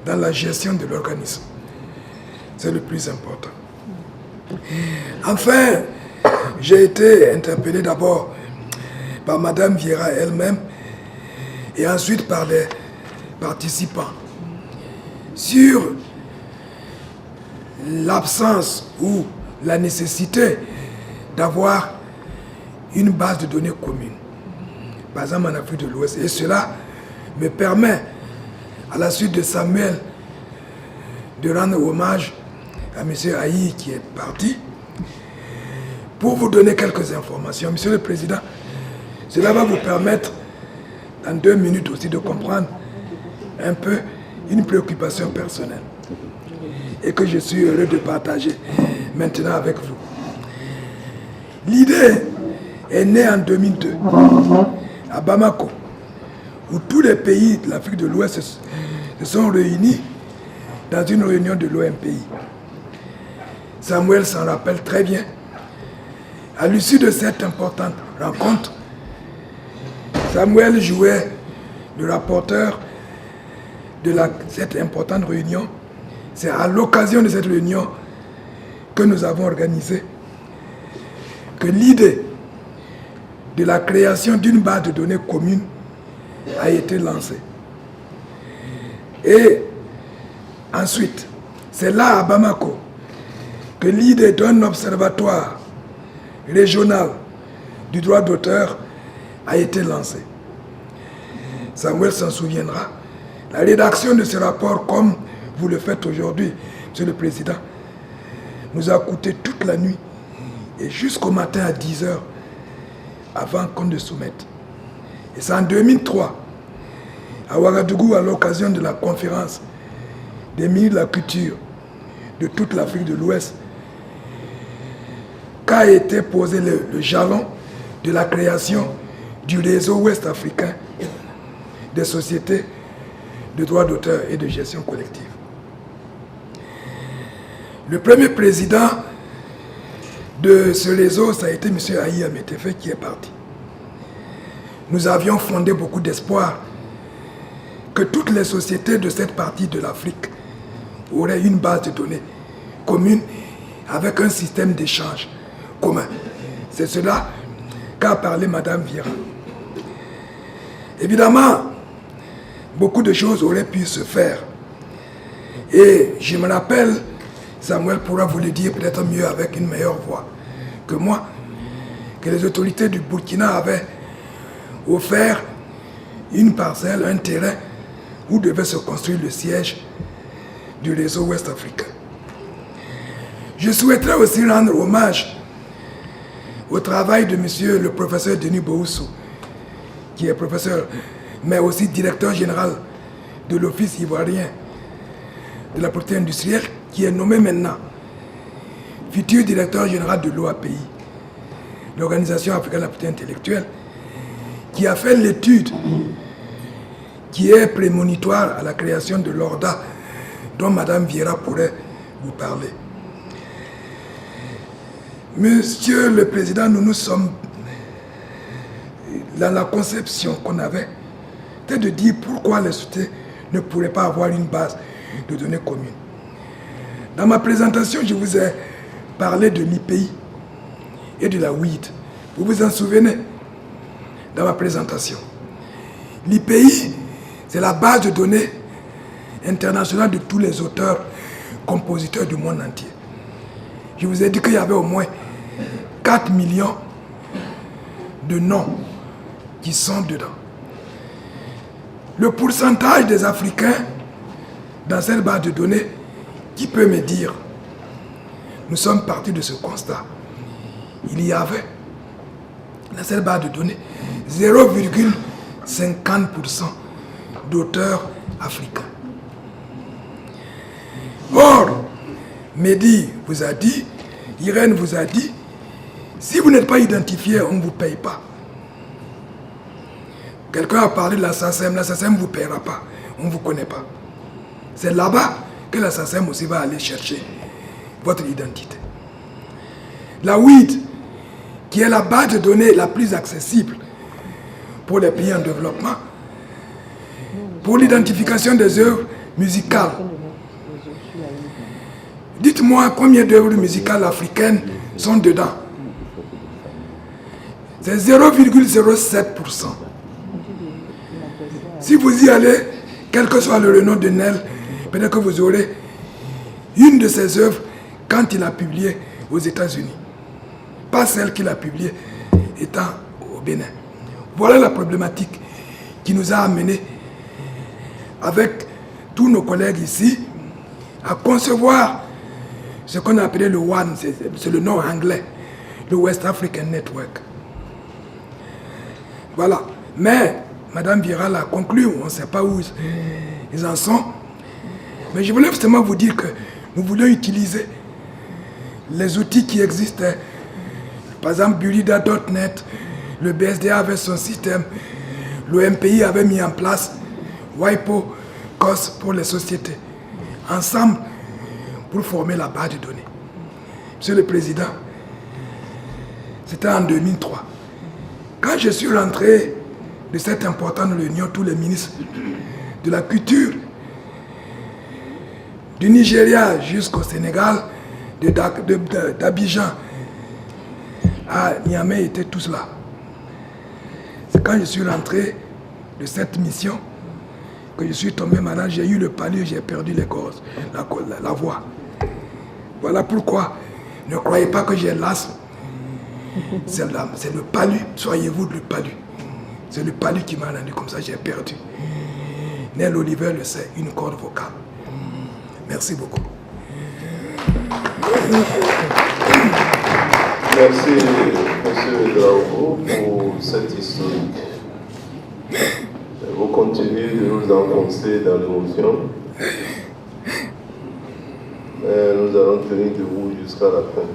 dans la gestion de l'organisme. C'est le plus important. Enfin, j'ai été interpellé d'abord par Madame Vieira elle-même et ensuite par les participants sur l'absence ou la nécessité d'avoir une base de données commune, par exemple en Afrique de l'Ouest. Et cela me permet, à la suite de Samuel, de rendre hommage à M. Ayi qui est parti, pour vous donner quelques informations. Monsieur le Président, cela va vous permettre, en 2 minutes aussi, de comprendre un peu une préoccupation personnelle et que je suis heureux de partager maintenant avec vous. L'idée est née en 2002 à Bamako, où tous les pays de l'Afrique de l'Ouest se sont réunis dans une réunion de l'OMPI. Samuel s'en rappelle très bien. À l'issue de cette importante rencontre, Samuel jouait le rapporteur de cette importante réunion. C'est à l'occasion de cette réunion que nous avons organisé que l'idée de la création d'une base de données commune a été lancée. Et ensuite, c'est là à Bamako que l'idée d'un observatoire régional du droit d'auteur a été lancée. Samuel s'en souviendra. La rédaction de ce rapport, comme vous le faites aujourd'hui, Monsieur le Président, nous a coûté toute la nuit et jusqu'au matin à 10 h avant qu'on ne soumette. Et c'est en 2003, à Ouagadougou, à l'occasion de la conférence des ministres de la culture de toute l'Afrique de l'Ouest, qu'a été posé le jalon de la création du réseau ouest-africain des sociétés de droit d'auteur et de gestion collective. Le premier président de ce réseau, ça a été M. Ayi Ametefe qui est parti. Nous avions fondé beaucoup d'espoir que toutes les sociétés de cette partie de l'Afrique auraient une base de données commune avec un système d'échange commun. C'est cela qu'a parlé Mme Vieira. Évidemment, beaucoup de choses auraient pu se faire. Et je me rappelle, Samuel pourra vous le dire peut-être mieux avec une meilleure voix que moi, que les autorités du Burkina avaient offert une parcelle, un terrain où devait se construire le siège du réseau ouest-africain. Je souhaiterais aussi rendre hommage au travail de monsieur le professeur Denis Boussou, qui est professeur, mais aussi directeur général de l'Office ivoirien de la propriété industrielle, qui est nommé maintenant futur directeur général de l'OAPI, l'Organisation africaine de la propriété intellectuelle, qui a fait l'étude qui est prémonitoire à la création de l'ORDA, dont Mme Vieira pourrait vous parler. Monsieur le Président, nous sommes dans la conception qu'on avait, c'était de dire pourquoi les sociétés ne pourraient pas avoir une base de données communes. Dans ma présentation, je vous ai parlé de l'IPI et de la WID. Vous vous en souvenez dans ma présentation. L'IPI, c'est la base de données internationale de tous les auteurs, compositeurs du monde entier. Je vous ai dit qu'il y avait au moins 4 millions de noms qui sont dedans. Le pourcentage des Africains dans cette base de données, qui peut me dire? Nous sommes partis de ce constat. Il y avait dans cette base de données 0,50% d'auteurs africains. Or, Mehdi vous a dit, Irène vous a dit, si vous n'êtes pas identifié, on ne vous paye pas. Quelqu'un a parlé de la SACEM ne vous paiera pas, on ne vous connaît pas. C'est là-bas que la SACEM aussi va aller chercher votre identité. La WID, qui est la base de données la plus accessible pour les pays en développement, pour l'identification des œuvres musicales. Dites-moi combien d'œuvres musicales africaines sont dedans. C'est 0,07%. Si vous y allez, quel que soit le renom de Nel, peut-être que vous aurez une de ses œuvres quand il a publié aux États-Unis. Pas celle qu'il a publiée étant au Bénin. Voilà la problématique qui nous a amenés, avec tous nos collègues ici, à concevoir ce qu'on a appelé le WAN, c'est le nom anglais, le West African Network. Voilà. Mais Mme Vieira l'a conclu, on ne sait pas où ils en sont. Mais je voulais justement vous dire que nous voulions utiliser les outils qui existaient. Par exemple, Burida.net, le BSDA avait son système, l'OMPI avait mis en place WIPO, COS pour les sociétés. Ensemble, pour former la base de données. Monsieur le Président, c'était en 2003. Quand je suis rentré de cette importante réunion, tous les ministres de la culture, du Nigeria jusqu'au Sénégal, d'Abidjan à Niamey, étaient tous là. C'est quand je suis rentré de cette mission que je suis tombé malade, j'ai eu le palu, j'ai perdu les gorges, la voix. Voilà pourquoi ne croyez pas que j'ai l'asthme. C'est le palu, soyez-vous le palu. C'est le palu qui m'a rendu comme ça, j'ai perdu. Nel Oliver le sait, une corde vocale. Merci beaucoup. Merci, M. Draogo, pour cette historique. Vous continuez de nous enfoncer dans l'émotion. Mais nous allons tenir debout jusqu'à la fin.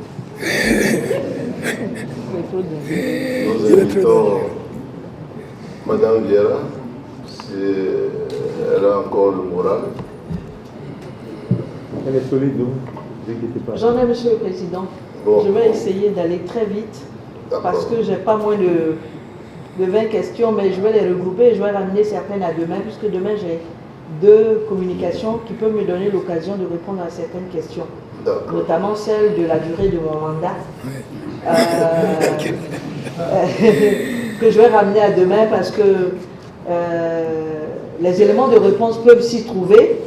Nous invitons Mme Vieira, si elle a encore le moral. Elle est solide, donc J'en ai, Monsieur le Président. Bon, je vais essayer d'aller très vite parce que je n'ai pas moins de 20 questions, mais je vais les regrouper et je vais ramener certaines à demain, puisque demain j'ai 2 communications qui peuvent me donner l'occasion de répondre à certaines questions, notamment celle de la durée de mon mandat, que je vais ramener à demain parce que les éléments de réponse peuvent s'y trouver.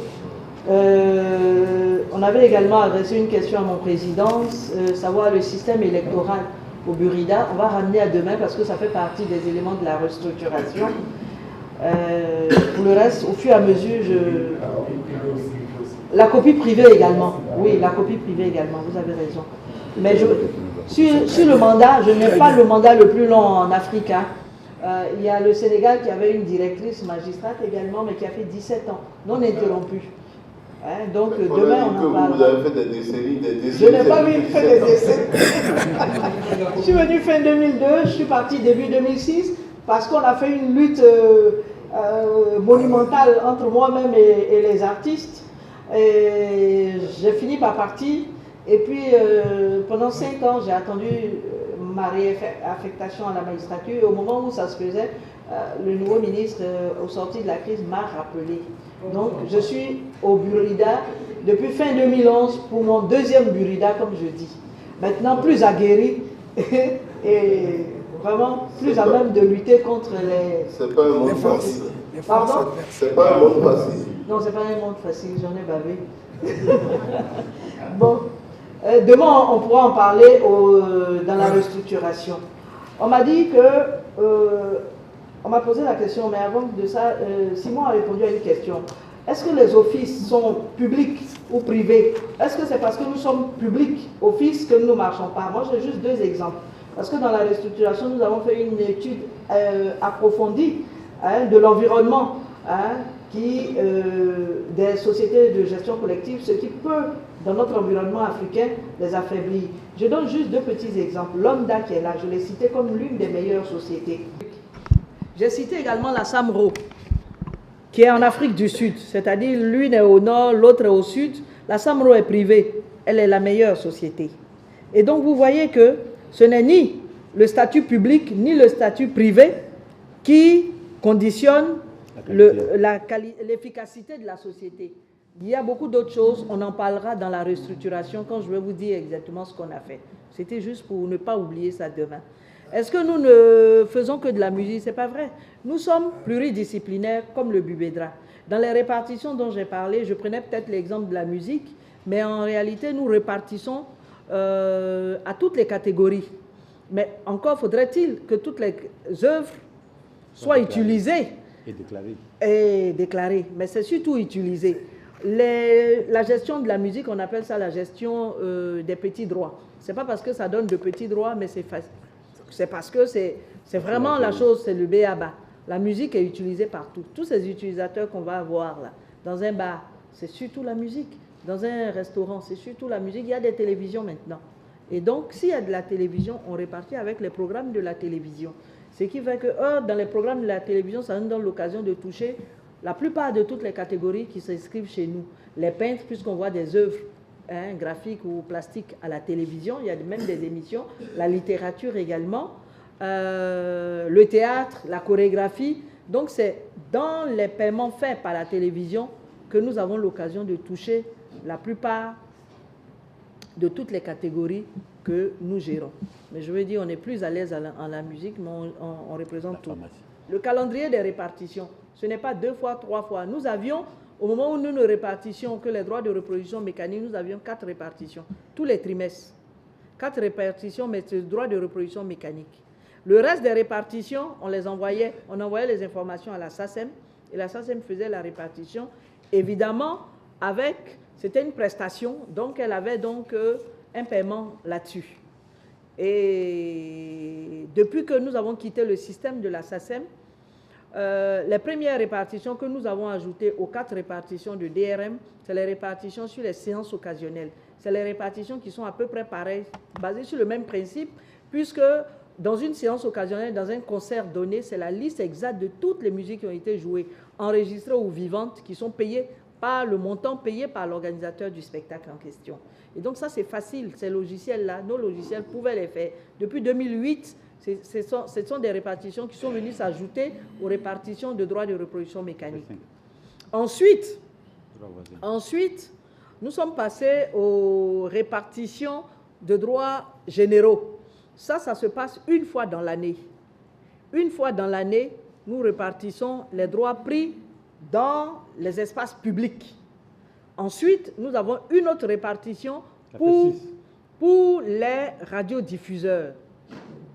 On avait également adressé une question à mon président, savoir le système électoral au Burida. On va ramener à demain parce que ça fait partie des éléments de la restructuration. Pour le reste, au fur et à mesure, la copie privée également. Oui, la copie privée également, vous avez raison. Mais sur le mandat, je n'ai pas le mandat le plus long en Afrique. Hein. Il y a le Sénégal qui avait une directrice magistrate également, mais qui a fait 17 ans, non interrompue. Hein, donc demain, on en parle. Vous avez fait des décennies, Je n'ai pas fait des décennies. Je suis venu fin 2002, je suis parti début 2006, parce qu'on a fait une lutte monumentale entre moi-même et les artistes. Et j'ai fini par partir. Et puis, pendant 5 ans, j'ai attendu ma réaffectation à la magistrature. Et au moment où ça se faisait, le nouveau ministre, au sorti de la crise, m'a rappelé. Donc, je suis au Burida depuis fin 2011 pour mon deuxième Burida, comme je dis. Maintenant, plus aguerri et vraiment plus à même de lutter contre les... C'est pas un monde facile. Pardon? C'est pas un monde facile. Non, c'est pas un monde facile, j'en ai bavé. Bon, demain, on pourra en parler dans la restructuration. On m'a dit que... on m'a posé la question, mais avant de ça, Simon a répondu à une question. Est-ce que les offices sont publics ou privés? Est-ce que c'est parce que nous sommes publics, offices, que nous ne marchons pas? Moi, j'ai juste 2 exemples. Parce que dans la restructuration, nous avons fait une étude approfondie de l'environnement des sociétés de gestion collective, ce qui peut, dans notre environnement africain, les affaiblir. Je donne juste 2 petits exemples. L'ONDA qui est là, je l'ai cité comme l'une des meilleures sociétés. J'ai cité également la SAMRO, qui est en Afrique du Sud, c'est-à-dire l'une est au nord, l'autre est au sud. La SAMRO est privée, elle est la meilleure société. Et donc vous voyez que ce n'est ni le statut public, ni le statut privé qui conditionne l'efficacité de la société. Il y a beaucoup d'autres choses, on en parlera dans la restructuration quand je vais vous dire exactement ce qu'on a fait. C'était juste pour ne pas oublier ça demain. Est-ce que nous ne faisons que de la musique? Ce n'est pas vrai. Nous sommes pluridisciplinaires comme le Bubedra. Dans les répartitions dont j'ai parlé, je prenais peut-être l'exemple de la musique, mais en réalité, nous répartissons à toutes les catégories. Mais encore faudrait-il que toutes les œuvres soient utilisées et déclarées. Mais c'est surtout utilisé. La gestion de la musique, on appelle ça la gestion des petits droits. Ce n'est pas parce que ça donne de petits droits, mais c'est facile. C'est parce que c'est vraiment la chose, c'est le B.A.B.A. La musique est utilisée partout. Tous ces utilisateurs qu'on va avoir là, dans un bar, c'est surtout la musique. Dans un restaurant, c'est surtout la musique. Il y a des télévisions maintenant. Et donc, s'il y a de la télévision, on répartit avec les programmes de la télévision. Ce qui fait que dans les programmes de la télévision, ça nous donne l'occasion de toucher la plupart de toutes les catégories qui s'inscrivent chez nous. Les peintres, puisqu'on voit des œuvres graphiques ou plastiques à la télévision, il y a même des émissions, la littérature également, le théâtre, la chorégraphie. Donc c'est dans les paiements faits par la télévision que nous avons l'occasion de toucher la plupart de toutes les catégories que nous gérons. Mais je veux dire, on est plus à l'aise en la musique, mais on représente tout. Le calendrier des répartitions, ce n'est pas 2 fois, 3 fois. Nous avions, au moment où nous ne répartissions que les droits de reproduction mécanique, nous avions 4 répartitions, tous les trimestres. 4 répartitions, mais c'est droits de reproduction mécanique. Le reste des répartitions, on envoyait les informations à la SACEM, et la SACEM faisait la répartition. Évidemment, c'était une prestation, donc elle avait donc un paiement là-dessus. Et depuis que nous avons quitté le système de la SACEM, les premières répartitions que nous avons ajoutées aux 4 répartitions de DRM, c'est les répartitions sur les séances occasionnelles. C'est les répartitions qui sont à peu près pareilles, basées sur le même principe, puisque dans une séance occasionnelle, dans un concert donné, c'est la liste exacte de toutes les musiques qui ont été jouées, enregistrées ou vivantes, qui sont payées par le montant payé par l'organisateur du spectacle en question. Et donc ça, c'est facile, ces logiciels-là, nos logiciels pouvaient les faire. Depuis 2008, ce sont des répartitions qui sont venues s'ajouter aux répartitions de droits de reproduction mécanique. Ensuite, nous sommes passés aux répartitions de droits généraux. Ça se passe une fois dans l'année. Une fois dans l'année, nous répartissons les droits pris dans les espaces publics. Ensuite, nous avons une autre répartition pour les radiodiffuseurs.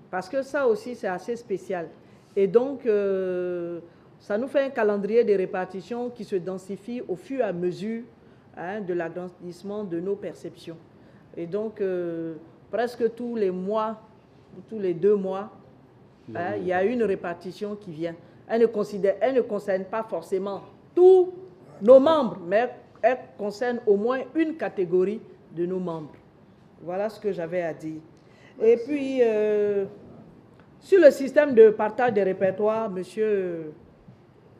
Parce que ça aussi, c'est assez spécial. Et donc, ça nous fait un calendrier de répartition qui se densifie au fur et à mesure de l'agrandissement de nos perceptions. Et donc, presque tous les mois, tous les 2 mois, il y a une répartition qui vient. Elle ne concerne pas forcément tous nos membres, mais elle concerne au moins une catégorie de nos membres. Voilà ce que j'avais à dire. Et puis, sur le système de partage des répertoires, M.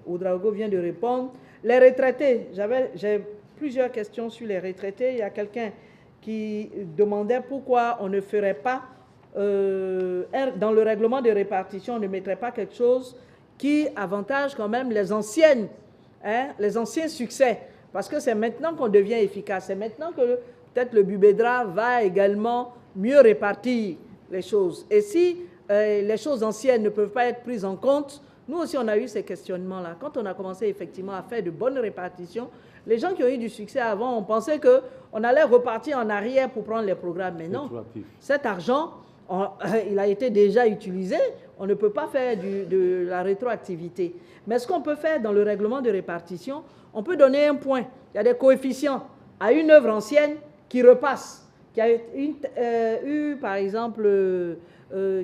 Ouedraogo vient de répondre. Les retraités, j'ai plusieurs questions sur les retraités. Il y a quelqu'un qui demandait pourquoi on ne ferait pas, dans le règlement de répartition, on ne mettrait pas quelque chose qui avantage quand même les anciens succès. Parce que c'est maintenant qu'on devient efficace. C'est maintenant que peut-être le Bubedra va également mieux répartir les choses. Et si les choses anciennes ne peuvent pas être prises en compte, nous aussi on a eu ces questionnements-là. Quand on a commencé effectivement à faire de bonnes répartitions, les gens qui ont eu du succès avant, on pensait qu'on allait repartir en arrière pour prendre les programmes. Mais non, cet argent, il a été déjà utilisé. On ne peut pas faire de la rétroactivité. Mais ce qu'on peut faire dans le règlement de répartition, on peut donner un point. Il y a des coefficients à une œuvre ancienne qui repasse, qui a eu, par exemple,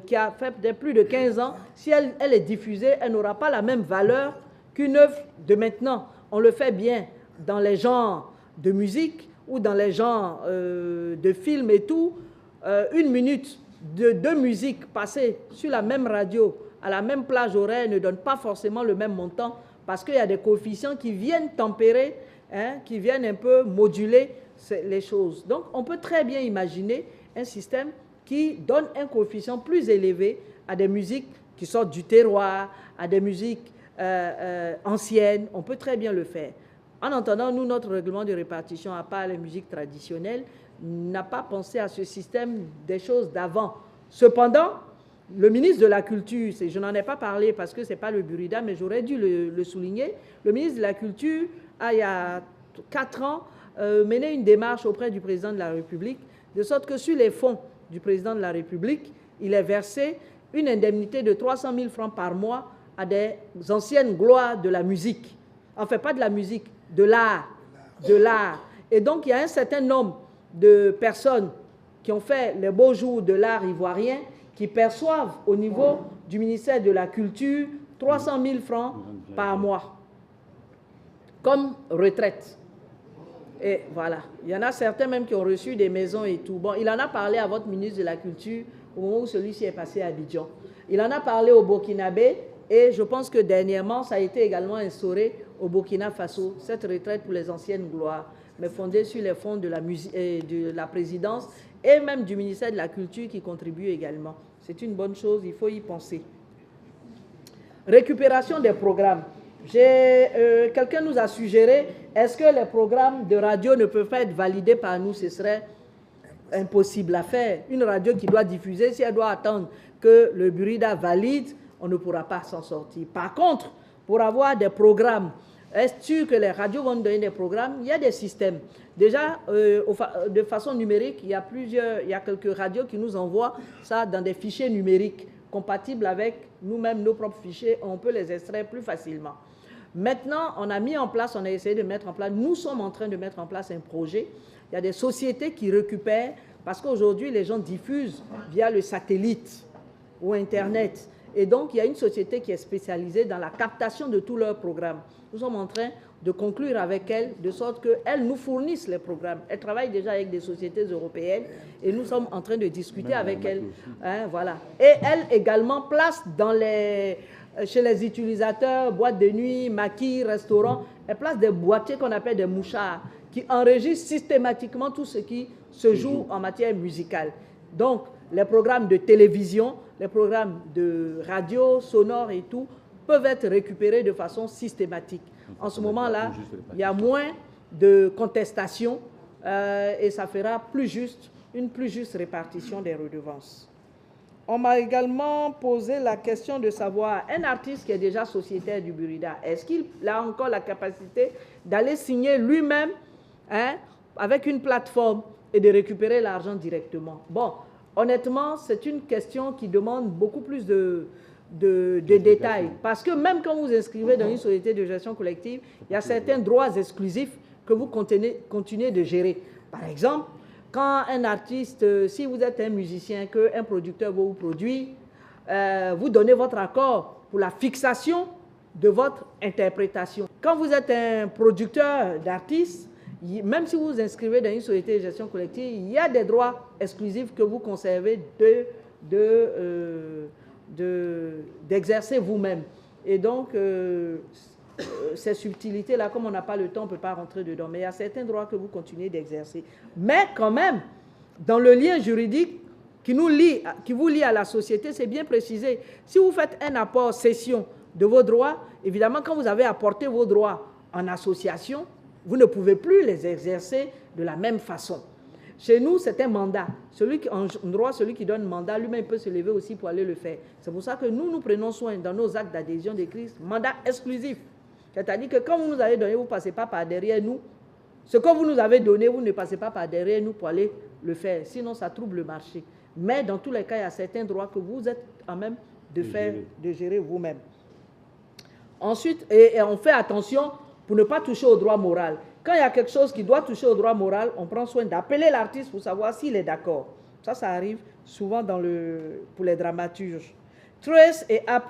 qui a fait peut-être plus de 15 ans. Si elle est diffusée, elle n'aura pas la même valeur qu'une œuvre de maintenant. On le fait bien dans les genres de musique ou dans les genres de films et tout. Une minute de musique passée sur la même radio, à la même plage horaire, ne donne pas forcément le même montant parce qu'il y a des coefficients qui viennent tempérer, qui viennent un peu moduler les choses. Donc, on peut très bien imaginer un système qui donne un coefficient plus élevé à des musiques qui sortent du terroir, à des musiques anciennes. On peut très bien le faire. En entendant, nous, notre règlement de répartition, à part les musiques traditionnelles, n'a pas pensé à ce système des choses d'avant. Cependant, le ministre de la Culture, je n'en ai pas parlé parce que ce n'est pas le Burida, mais j'aurais dû le souligner, le ministre de la Culture a, il y a 4 ans, mené une démarche auprès du président de la République, de sorte que sur les fonds du président de la République, il est versé une indemnité de 300 000 francs par mois à des anciennes gloires de la musique. Enfin, pas de la musique, de l'art. De l'art. Et donc, il y a un certain nombre de personnes qui ont fait les beaux jours de l'art ivoirien qui perçoivent au niveau du ministère de la Culture 300 000 francs par mois comme retraite. Et voilà, il y en a certains même qui ont reçu des maisons et tout. Bon, il en a parlé à votre ministre de la Culture au moment où celui-ci est passé à Abidjan. Il en a parlé au Burkinabé et je pense que dernièrement, ça a été également instauré au Burkina Faso, cette retraite pour les anciennes gloires, mais fondée sur les fonds de la présidence et même du ministère de la Culture qui contribue également. C'est une bonne chose, il faut y penser. Récupération des programmes. Quelqu'un nous a suggéré, est-ce que les programmes de radio ne peuvent pas être validés par nous? Ce serait impossible à faire. Une radio qui doit diffuser, si elle doit attendre que le Burida valide, on ne pourra pas s'en sortir. Par contre, pour avoir des programmes, est-ce sûr que les radios vont nous donner des programmes? Il y a des systèmes. Déjà, de façon numérique, il y a quelques radios qui nous envoient ça dans des fichiers numériques compatibles avec nous-mêmes, nos propres fichiers. On peut les extraire plus facilement. Maintenant, on a essayé de mettre en place, nous sommes en train de mettre en place un projet. Il y a des sociétés qui récupèrent, parce qu'aujourd'hui, les gens diffusent via le satellite ou Internet. Et donc, il y a une société qui est spécialisée dans la captation de tous leurs programmes. Nous sommes en train de conclure avec elle, de sorte qu'elles nous fournissent les programmes. Elle travaille déjà avec des sociétés européennes et nous sommes en train de discuter avec elles. Voilà. Et elle également place chez les utilisateurs, boîtes de nuit, maquis, restaurants, elle place des boîtiers qu'on appelle des mouchards qui enregistrent systématiquement tout ce qui se joue en matière musicale. Donc, les programmes de télévision, les programmes de radio, sonore et tout, peuvent être récupérés de façon systématique. En ce moment-là, il y a moins de contestation et ça fera une plus juste répartition des redevances. On m'a également posé la question de savoir, un artiste qui est déjà sociétaire du Burida, est-ce qu'il a encore la capacité d'aller signer lui-même avec une plateforme et de récupérer l'argent directement? Bon, honnêtement, c'est une question qui demande beaucoup plus de détails. Parce que même quand vous inscrivez dans une société de gestion collective, il y a certains droits exclusifs que vous continuez de gérer. Par exemple, quand un artiste, si vous êtes un musicien, qu'un producteur vous produit, vous donnez votre accord pour la fixation de votre interprétation. Quand vous êtes un producteur d'artistes même si vous vous inscrivez dans une société de gestion collective, il y a des droits exclusifs que vous conservez d'exercer vous-même. Et donc, ces subtilités-là, comme on n'a pas le temps, on ne peut pas rentrer dedans. Mais il y a certains droits que vous continuez d'exercer. Mais quand même, dans le lien juridique qui vous lie à la société, c'est bien précisé. Si vous faites un apport cession de vos droits, évidemment, quand vous avez apporté vos droits en association, vous ne pouvez plus les exercer de la même façon. Chez nous, c'est un mandat. En droit, celui qui donne mandat, lui-même peut se lever aussi pour aller le faire. C'est pour ça que nous prenons soin dans nos actes d'adhésion de Christ, mandat exclusif. C'est-à-dire que quand vous nous avez donné, vous ne passez pas par derrière nous. Ce que vous nous avez donné, vous ne passez pas par derrière nous pour aller le faire. Sinon, ça trouble le marché. Mais dans tous les cas, il y a certains droits que vous êtes en même de gérer vous-même. Ensuite, et on fait attention pour ne pas toucher au droit moral. Quand il y a quelque chose qui doit toucher au droit moral, on prend soin d'appeler l'artiste pour savoir s'il est d'accord. Ça arrive souvent pour les dramaturges. Trace et A+.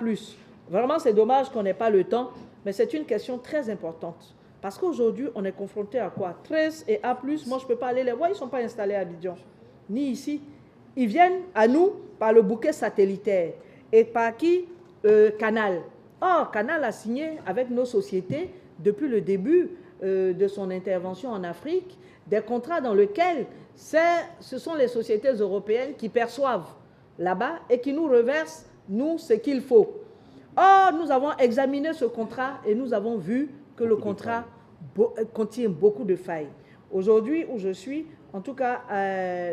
Vraiment, c'est dommage qu'on n'ait pas le temps, mais c'est une question très importante. Parce qu'aujourd'hui, on est confronté à quoi? Trace et A+, moi, je ne peux pas aller les voir, ils ne sont pas installés à Abidjan, ni ici. Ils viennent à nous par le bouquet satellitaire. Et par qui? Canal. Or, Canal a signé avec nos sociétés, depuis le début de son intervention en Afrique, des contrats dans lesquels ce sont les sociétés européennes qui perçoivent là-bas et qui nous reversent, nous, ce qu'il faut. Or, nous avons examiné ce contrat et nous avons vu que le contrat contient beaucoup de failles. Aujourd'hui, où je suis, en tout cas,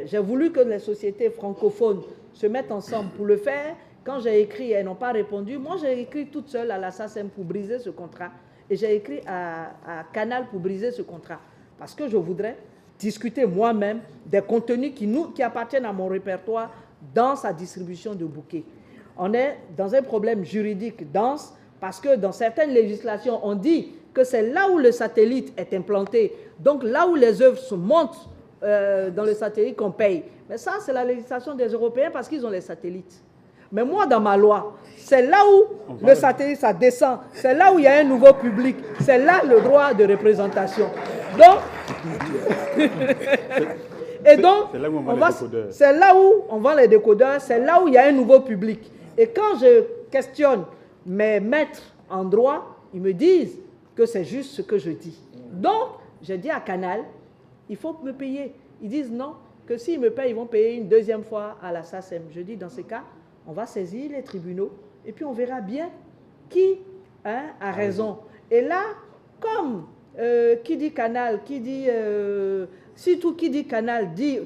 j'ai voulu que les sociétés francophones se mettent ensemble pour le faire. Quand j'ai écrit, elles n'ont pas répondu. Moi, j'ai écrit toute seule à la SACEM pour briser ce contrat. Et j'ai écrit à Canal pour briser ce contrat. Parce que je voudrais discuter moi-même des contenus qui appartiennent à mon répertoire dans sa distribution de bouquets. On est dans un problème juridique dense parce que dans certaines législations, on dit que c'est là où le satellite est implanté, donc là où les œuvres se montent dans le satellite qu'on paye. Mais ça, c'est la législation des Européens parce qu'ils ont les satellites. Mais moi, dans ma loi, c'est là où le satellite, ça descend. C'est là où il y a un nouveau public. C'est là le droit de représentation. Donc, c'est là où on vend les décodeurs. C'est là où il y a un nouveau public. Et quand je questionne mes maîtres en droit, ils me disent que c'est juste ce que je dis. Donc, j'ai dit à Canal, il faut me payer. Ils disent non, que s'ils me payent, ils vont payer une deuxième fois à la SACEM. Je dis, dans ce cas, on va saisir les tribunaux et puis on verra bien qui a raison. Et là, comme qui dit Canal, qui dit surtout qui dit Canal dit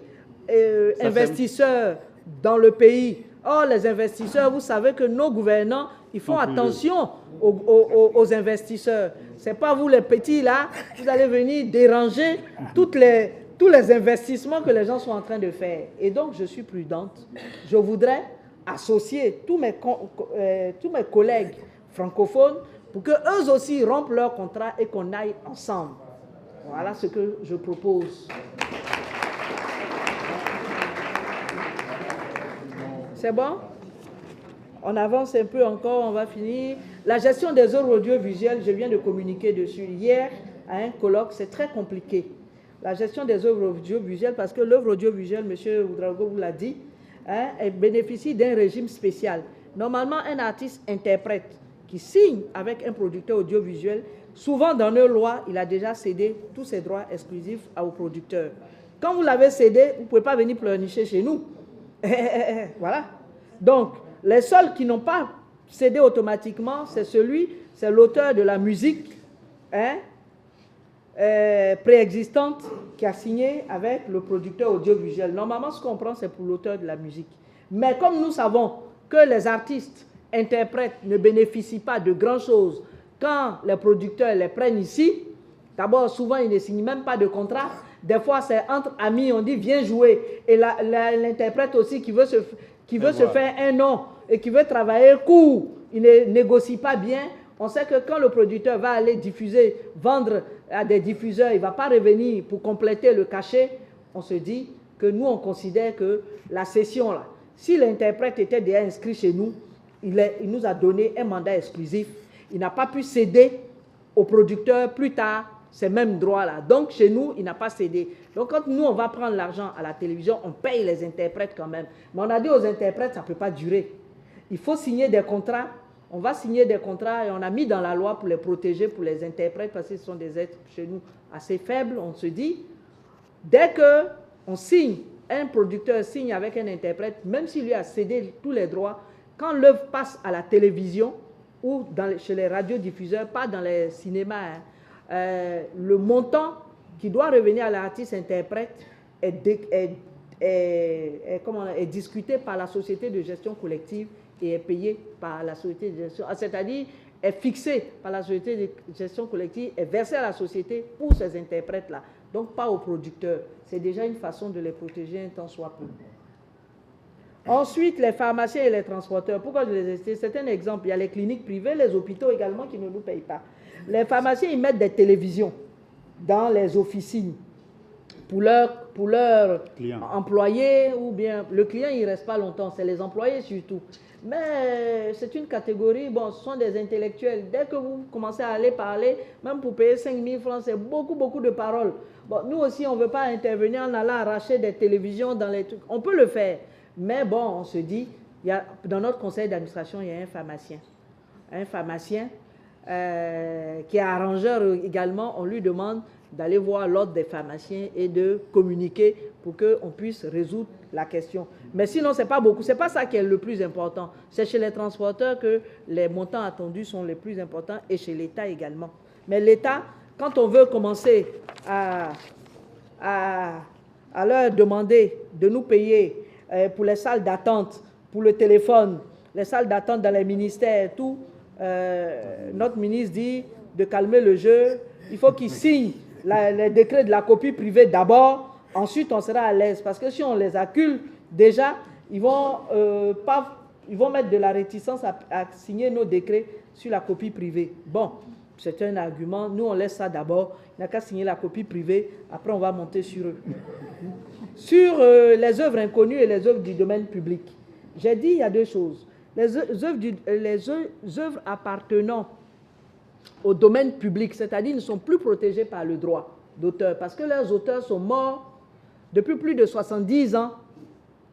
investisseurs dans le pays. Or, les investisseurs, vous savez que nos gouvernants, ils font attention aux investisseurs. Ce n'est pas vous les petits là, vous allez venir déranger tous les investissements que les gens sont en train de faire. Et donc, je suis prudente. Je voudrais associer tous mes collègues francophones pour qu'eux aussi rompent leur contrat et qu'on aille ensemble. Voilà ce que je propose. C'est bon? On avance un peu encore, on va finir. La gestion des œuvres audiovisuelles, je viens de communiquer dessus hier à un colloque, c'est très compliqué. La gestion des œuvres audiovisuelles, parce que l'œuvre audiovisuelle, M. Ouedraogo vous l'a dit, elle bénéficie d'un régime spécial. Normalement, un artiste-interprète qui signe avec un producteur audiovisuel, souvent dans nos lois, il a déjà cédé tous ses droits exclusifs au producteur. Quand vous l'avez cédé, vous ne pouvez pas venir pleurnicher chez nous. Voilà. Donc, les seuls qui n'ont pas cédé automatiquement, c'est l'auteur de la musique préexistante qui a signé avec le producteur audiovisuel. Normalement, ce qu'on prend, c'est pour l'auteur de la musique. Mais comme nous savons que les artistes, interprètes ne bénéficient pas de grand-chose quand les producteurs les prennent ici, d'abord, souvent, ils ne signent même pas de contrat. Des fois, c'est entre amis, on dit viens jouer. Et l'interprète aussi qui veut se faire un nom et qui veut travailler court, il ne négocie pas bien. On sait que quand le producteur va aller diffuser, vendre à des diffuseurs, il ne va pas revenir pour compléter le cachet. On se dit que nous, on considère que la session, là, si l'interprète était déjà inscrit chez nous, il nous a donné un mandat exclusif. Il n'a pas pu céder au producteur plus tard ces mêmes droits-là. Donc, chez nous, il n'a pas cédé. Donc, quand nous, on va prendre l'argent à la télévision, on paye les interprètes quand même. Mais on a dit aux interprètes, ça ne peut pas durer. Il faut signer des contrats. On va signer des contrats et on a mis dans la loi pour les protéger, pour les interprètes, parce que ce sont des êtres chez nous assez faibles. On se dit, dès qu'on signe, un producteur signe avec un interprète, même s'il lui a cédé tous les droits, quand l'œuvre passe à la télévision ou chez les radiodiffuseurs, pas dans les cinémas, le montant qui doit revenir à l'artiste-interprète est discuté par la société de gestion collective et est payé par la société de gestion, c'est-à-dire est fixé par la société de gestion collective et versé à la société pour ces interprètes-là, donc pas aux producteurs. C'est déjà une façon de les protéger un tant soit peu. Ensuite, les pharmaciens et les transporteurs. Pourquoi je les ai cités? C'est un exemple. Il y a les cliniques privées, les hôpitaux également qui ne nous payent pas. Les pharmaciens, ils mettent des télévisions dans les officines pour leurs employés, ou bien le client, il ne reste pas longtemps, c'est les employés surtout. Mais c'est une catégorie, bon, ce sont des intellectuels. Dès que vous commencez à aller parler, même pour payer 5 000 francs, c'est beaucoup, beaucoup de paroles. Bon, nous aussi, on ne veut pas intervenir en allant arracher des télévisions dans les trucs. On peut le faire, mais bon, on se dit, dans notre conseil d'administration, il y a un pharmacien. Un pharmacien qui est arrangeur également, on lui demande d'aller voir l'ordre des pharmaciens et de communiquer pour qu'on puisse résoudre la question. Mais sinon, ce n'est pas beaucoup. Ce n'est pas ça qui est le plus important. C'est chez les transporteurs que les montants attendus sont les plus importants et chez l'État également. Mais l'État, quand on veut commencer à leur demander de nous payer pour les salles d'attente, pour le téléphone, les salles d'attente dans les ministères, tout, notre ministre dit de calmer le jeu. Il faut qu'il signe les décrets de la copie privée d'abord, ensuite on sera à l'aise. Parce que si on les accule, déjà, ils vont mettre de la réticence à signer nos décrets sur la copie privée. Bon, c'est un argument. Nous, on laisse ça d'abord. Il n'y a qu'à signer la copie privée. Après, on va monter sur eux. Sur les œuvres inconnues et les œuvres du domaine public. J'ai dit, il y a deux choses. Les œuvres appartenant au domaine public, c'est-à-dire ne sont plus protégés par le droit d'auteur, parce que leurs auteurs sont morts depuis plus de 70 ans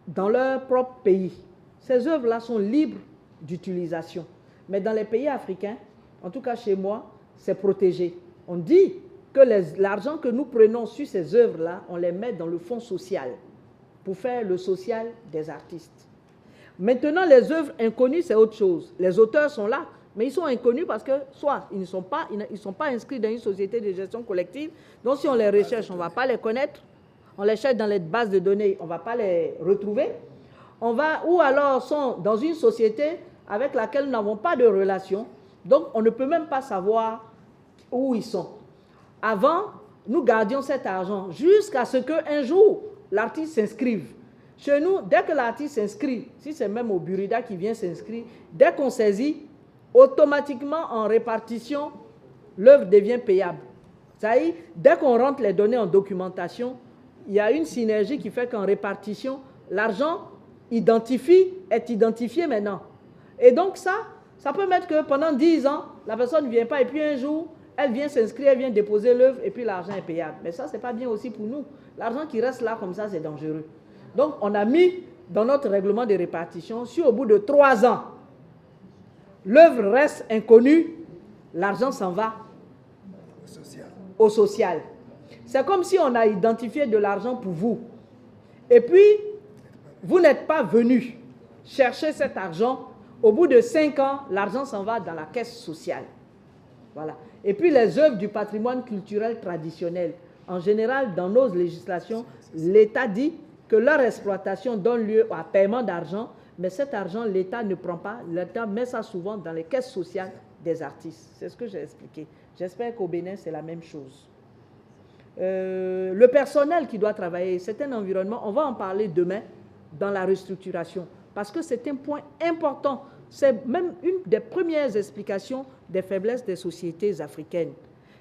dans leur propre pays. Ces œuvres-là sont libres d'utilisation. Mais dans les pays africains, en tout cas chez moi, c'est protégé. On dit que l'argent que nous prenons sur ces œuvres-là, on les met dans le fonds social pour faire le social des artistes. Maintenant, les œuvres inconnues, c'est autre chose. Les auteurs sont là, mais ils sont inconnus parce que soit ils ne sont pas inscrits dans une société de gestion collective, donc si on les recherche, on ne va pas les connaître. On les cherche dans les bases de données, on ne va pas les retrouver. Ou alors sont dans une société avec laquelle nous n'avons pas de relation, donc on ne peut même pas savoir où ils sont. Avant, nous gardions cet argent jusqu'à ce qu'un jour, l'artiste s'inscrive. Chez nous, dès que l'artiste s'inscrit, si c'est même au Burida qui vient s'inscrire, dès qu'on saisit, automatiquement en répartition, l'œuvre devient payable. C'est-à-dire, dès qu'on rentre les données en documentation, il y a une synergie qui fait qu'en répartition, l'argent est identifié maintenant. Et donc ça peut mettre que pendant 10 ans, la personne ne vient pas et puis un jour, elle vient s'inscrire, elle vient déposer l'œuvre et puis l'argent est payable. Mais ça, ce n'est pas bien aussi pour nous. L'argent qui reste là comme ça, c'est dangereux. Donc, on a mis dans notre règlement de répartition, si au bout de 3 ans, l'œuvre reste inconnue, l'argent s'en va au social. C'est comme si on a identifié de l'argent pour vous. Et puis, vous n'êtes pas venu chercher cet argent. Au bout de 5 ans, l'argent s'en va dans la caisse sociale. Voilà. Et puis, les œuvres du patrimoine culturel traditionnel. En général, dans nos législations, l'État dit que leur exploitation donne lieu à paiement d'argent, mais cet argent, l'État ne prend pas. L'État met ça souvent dans les caisses sociales des artistes. C'est ce que j'ai expliqué. J'espère qu'au Bénin, c'est la même chose. Le personnel qui doit travailler, c'est un environnement, on va en parler demain dans la restructuration, parce que c'est un point important. C'est même une des premières explications des faiblesses des sociétés africaines.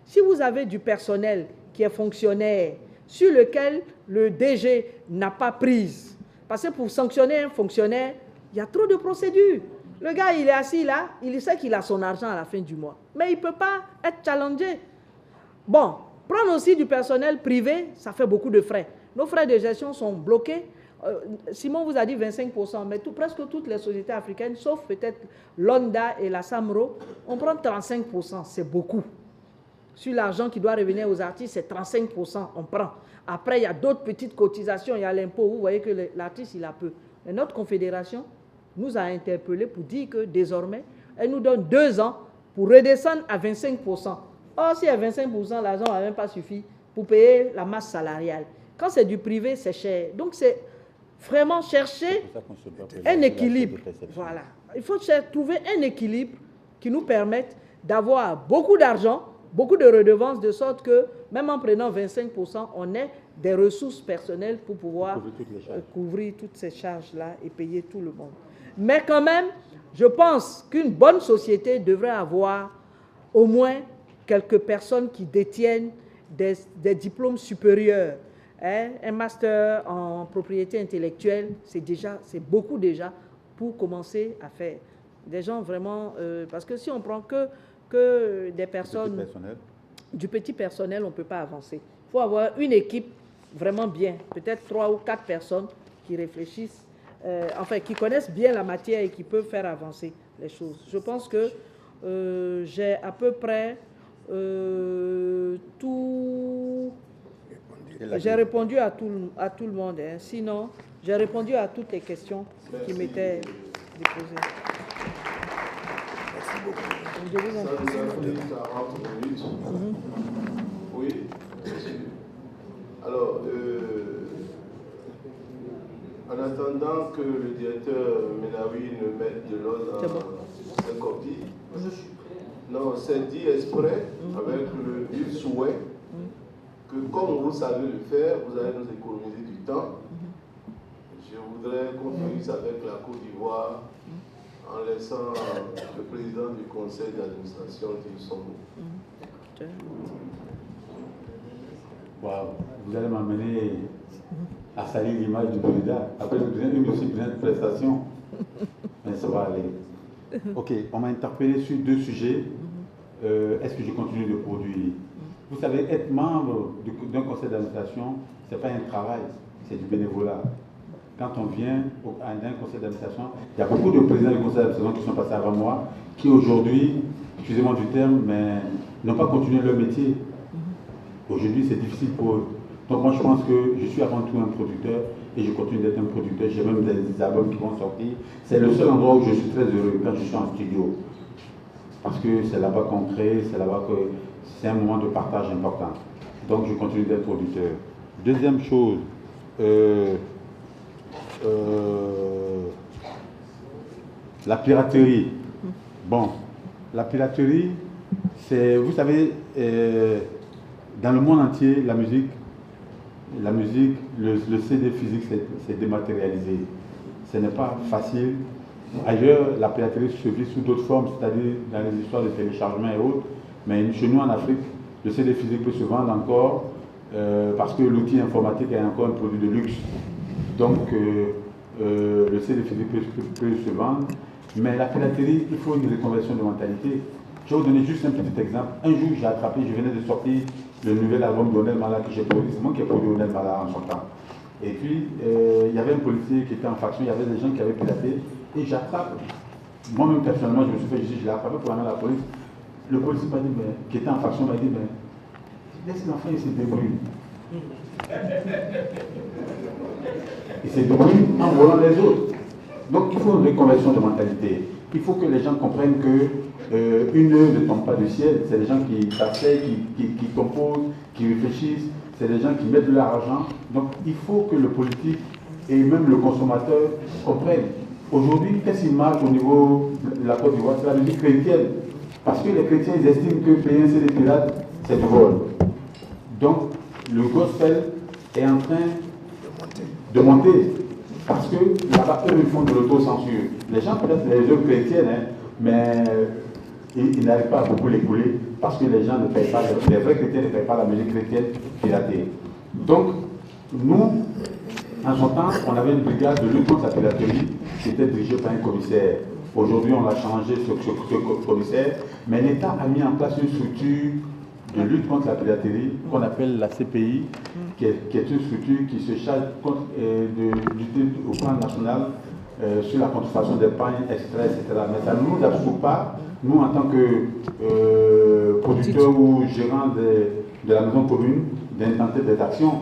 Si vous avez du personnel qui est fonctionnaire, sur lequel le DG n'a pas prise, parce que pour sanctionner un fonctionnaire, il y a trop de procédures. Le gars, il est assis là, il sait qu'il a son argent à la fin du mois, mais il ne peut pas être challengé. Bon, prendre aussi du personnel privé, ça fait beaucoup de frais. Nos frais de gestion sont bloqués. Simon vous a dit 25%, mais presque toutes les sociétés africaines, sauf peut-être l'Onda et la Samro, on prend 35%, c'est beaucoup. Sur l'argent qui doit revenir aux artistes, c'est 35%, on prend. Après, il y a d'autres petites cotisations, il y a l'impôt, vous voyez que l'artiste, il a peu. Mais notre confédération nous a interpellés pour dire que désormais, elle nous donne 2 ans pour redescendre à 25%. Or, si à 25%, l'argent ne va même pas suffire pour payer la masse salariale. Quand c'est du privé, c'est cher. Donc, c'est vraiment chercher un équilibre. Voilà. Il faut trouver un équilibre qui nous permette d'avoir beaucoup d'argent, beaucoup de redevances, de sorte que, même en prenant 25%, on ait des ressources personnelles pour pouvoir couvrir toutes ces charges-là et payer tout le monde. Mais quand même, je pense qu'une bonne société devrait avoir au moins quelques personnes qui détiennent des diplômes supérieurs. Un master en propriété intellectuelle, c'est beaucoup déjà pour commencer à faire. Des gens vraiment... parce que si on prend que des personnes... Du petit personnel, on ne peut pas avancer. Il faut avoir une équipe vraiment bien, peut-être 3 ou 4 personnes qui réfléchissent, enfin qui connaissent bien la matière et qui peuvent faire avancer les choses. Je pense que j'ai à peu près tout... J'ai répondu à tout le monde. Hein. Sinon, j'ai répondu à toutes les questions qui m'étaient déposées. Merci beaucoup. Je vous en prie. Ça nous a pris 40 minutes. Oui, monsieur. Alors, en attendant que le directeur Menaoui ne mette de l'ordre dans ses copies, non, c'est dit exprès avec le vif souhait que comme vous savez le faire, vous allez nous économiser du temps. Je voudrais qu'on finisse avec la Côte d'Ivoire en laissant le président du conseil d'administration dire son mot. Wow. Vous allez m'amener à salir l'image du candidat. Après, je besoin une aussi pleine de prestations. Mais ça va aller. Ok, on m'a interpellé sur 2 sujets. Est-ce que je continue de produire? Vous savez, être membre d'un conseil d'administration, ce n'est pas un travail, c'est du bénévolat. Quand on vient à un conseil d'administration, il y a beaucoup de présidents du conseil d'administration qui sont passés avant moi, qui aujourd'hui, excusez-moi du terme, mais n'ont pas continué leur métier. Aujourd'hui, c'est difficile pour eux. Donc moi, je pense que je suis avant tout un producteur et je continue d'être un producteur. J'ai même des albums qui vont sortir. C'est le seul endroit où je suis très heureux quand je suis en studio. Parce que c'est là-bas qu'on crée, c'est là-bas que c'est un moment de partage important. Donc je continue d'être producteur. Deuxième chose, la piraterie. Bon, la piraterie, c'est, vous savez, dans le monde entier, la musique, le CD physique s'est dématérialisé. Ce n'est pas facile. Ailleurs, la piraterie se vit sous d'autres formes, c'est-à-dire dans les histoires de téléchargement et autres. Mais chez nous, en Afrique, le CD physique peut se vendre encore parce que l'outil informatique est encore un produit de luxe. Donc, le CD physique peut se vendre. Mais la piraterie, il faut une reconversion de mentalité. Je vais vous donner juste un petit exemple. Un jour, j'ai attrapé, je venais de sortir le nouvel album d'Onel Mala que j'ai produit. C'est moi qui ai produit Onel Mala en son temps. Et puis, il y avait un policier qui était en faction, il y avait des gens qui avaient piraté. Et j'attrape, moi-même personnellement, je me suis fait juger, je l'ai attrapé pour amener à la police. Le policier m'a dit, mais, qui était en faction, m'a dit, mais laisse l'enfant, il se débrouille. Il se débrouille en volant les autres. Donc il faut une reconversion de mentalité. Il faut que les gens comprennent que une œuvre ne tombe pas du ciel. C'est des gens qui s'asseyent, qui composent, qui réfléchissent. C'est des gens qui mettent de l'argent. Donc il faut que le politique et même le consommateur comprennent. Aujourd'hui, qu'est-ce qui marche au niveau de la Côte d'Ivoire? C'est la musique chrétienne. Parce que les chrétiens, ils estiment que payer un CD pirate, c'est du vol. Donc, le gospel est en train de monter. Parce que là-bas, eux, ils font de l'autocensure. Les gens connaissent les œuvres chrétiennes, hein, mais ils n'arrivent pas à beaucoup l'écouler parce que les gens ne payent pas, les vrais chrétiens ne payent pas la musique chrétienne piratée. Donc, nous, en son temps, on avait une brigade de lutte contre la piraterie qui était dirigée par un commissaire. Aujourd'hui, on l'a changé, ce commissaire, mais l'État a mis en place une structure de lutte contre la piraterie qu'on appelle la CPI, qui est une structure qui se charge de lutter au plan national sur la contrefaçon d'épargne, etc., etc. Mais ça ne nous absorbe pas, nous en tant que producteurs ou gérants de la maison commune, d'intenter des actions.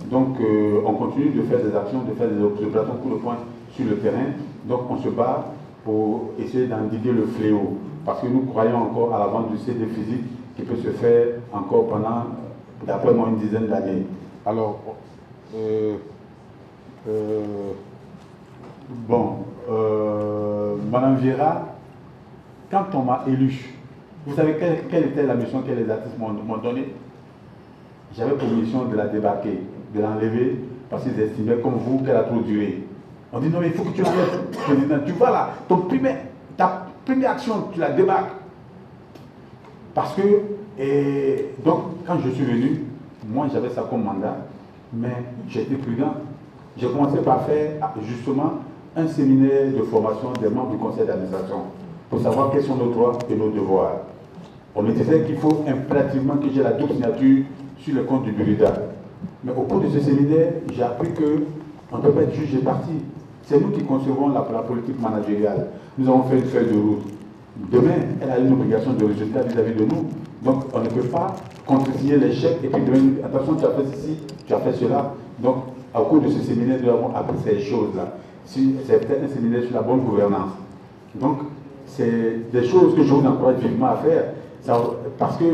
Donc on continue de faire des actions, de faire des opérations pour le point sur le terrain. Donc on se bat pour essayer d'endiguer le fléau. Parce que nous croyons encore à la vente du CD physique qui peut se faire encore pendant, d'après moi, une dizaine d'années. Alors, Madame Vieira, quand on m'a élu, vous savez quelle était la mission que les artistes m'ont donnée? J'avais pour mission de la débarquer, de l'enlever, parce qu'ils estimaient comme vous qu'elle a trop duré. On dit non, mais il faut que tu l'enlèves, président. Tu vois là, ta première action, tu la débarques. Parce que, donc, quand je suis venu, moi j'avais ça comme mandat, mais j'étais prudent. J'ai commencé par faire justement un séminaire de formation des membres du conseil d'administration pour savoir quels sont nos droits et nos devoirs. On me disait qu'il faut impérativement que j'ai la double signature sur le compte du Burida. Mais au cours de ce séminaire, j'ai appris qu'on ne peut pas être juge et parti. C'est nous qui concevons la politique managériale. Nous avons fait une feuille de route. Demain, elle a une obligation de résultat vis-à-vis de nous. Donc, on ne peut pas contresigner l'échec et puis demain, attention, tu as fait ceci, tu as fait cela. Donc, au cours de ce séminaire, nous avons appris ces choses-là. C'est peut-être un séminaire sur la bonne gouvernance. Donc, c'est des choses que je vous encourage vivement à faire. Parce que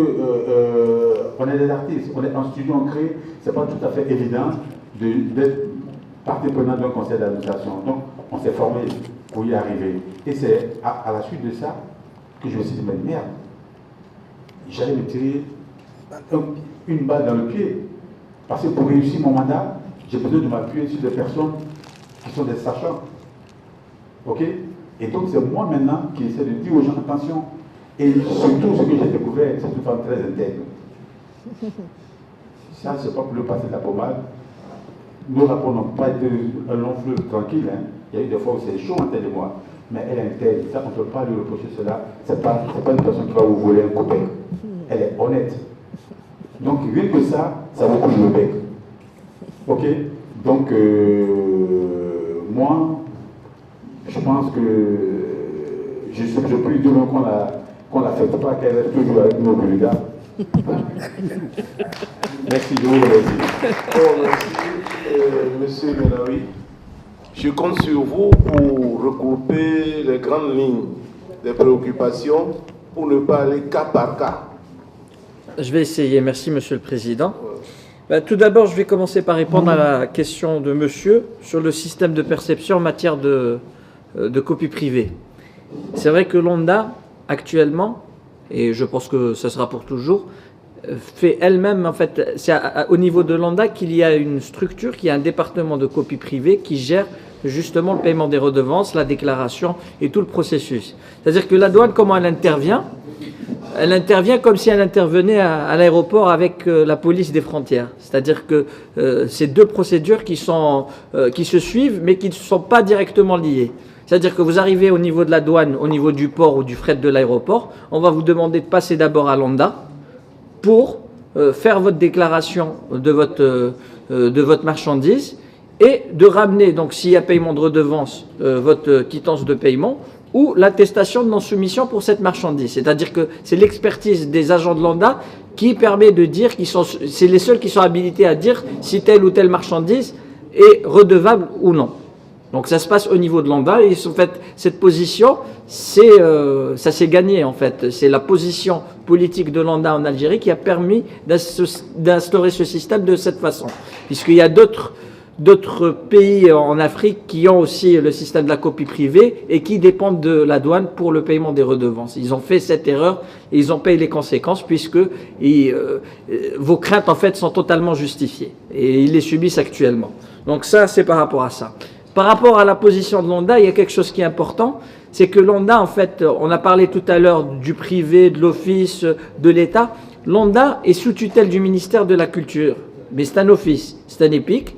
on est des artistes, on est en studio, on crée, c'est pas tout à fait évident d'être partie prenante d'un conseil d'administration. Donc, on s'est formé pour y arriver. Et c'est à la suite de ça que je me suis dit, mais merde, j'allais me tirer une balle dans le pied. Parce que pour réussir mon mandat, j'ai besoin de m'appuyer sur des personnes qui sont des sachants. Ok? Et donc, c'est moi maintenant qui essaie de dire aux gens, attention. Et surtout, ce que j'ai découvert, c'est une femme très intègre. Ça, c'est pas pour le passer de la pommade. Nos rapports n'ont pas été un long fleuve tranquille. Hein. Il y a eu des fois où c'est chaud entre elle et moi. Mais elle est intègre. Ça, on ne peut pas lui reprocher cela. C'est pas une personne qui va vous voler un copain. Elle est honnête. Donc, rien que ça vous couche le bec. Ok? Donc, moi, je pense que je prie Dieu qu'on n'affecte pas, qu'elle reste toujours avec nos Bulgares. Merci, je vous remercie. Merci, Monsieur Menaoui. Je compte sur vous pour regrouper les grandes lignes des préoccupations pour ne pas aller cas par cas. Je vais essayer. Merci, Monsieur le Président. Tout d'abord, je vais commencer par répondre à la question de monsieur sur le système de perception en matière de copie privée. C'est vrai que l'ONDA, actuellement, et je pense que ce sera pour toujours, fait elle-même, en fait, c'est au niveau de l'ONDA qu'il y a une structure, qui a un département de copie privée qui gère justement le paiement des redevances, la déclaration et tout le processus. C'est-à-dire que la douane, comment elle intervient? Elle intervient comme si elle intervenait à l'aéroport avec la police des frontières. C'est-à-dire que c'est deux procédures qui se suivent, mais qui ne sont pas directement liées. C'est-à-dire que vous arrivez au niveau de la douane, au niveau du port ou du fret de l'aéroport, on va vous demander de passer d'abord à l'ONDA pour faire votre déclaration de votre marchandise et de ramener, donc s'il y a paiement de redevance, votre quittance de paiement ou l'attestation de non-soumission pour cette marchandise. C'est-à-dire que c'est l'expertise des agents de l'ONDA qui permet de dire c'est les seuls qui sont habilités à dire si telle ou telle marchandise est redevable ou non. Donc ça se passe au niveau de l'ONDA et en fait cette position, ça s'est gagné en fait. C'est la position politique de l'ONDA en Algérie qui a permis d'instaurer ce système de cette façon. Puisqu'il y a d'autres pays en Afrique qui ont aussi le système de la copie privée et qui dépendent de la douane pour le paiement des redevances. Ils ont fait cette erreur et ils ont payé les conséquences puisque vos craintes en fait sont totalement justifiées et ils les subissent actuellement. Donc ça c'est par rapport à ça. Par rapport à la position de l'ONDA, il y a quelque chose qui est important, c'est que l'ONDA, en fait, on a parlé tout à l'heure du privé, de l'office, de l'État. L'ONDA est sous tutelle du ministère de la Culture, mais c'est un office, c'est un EPIC,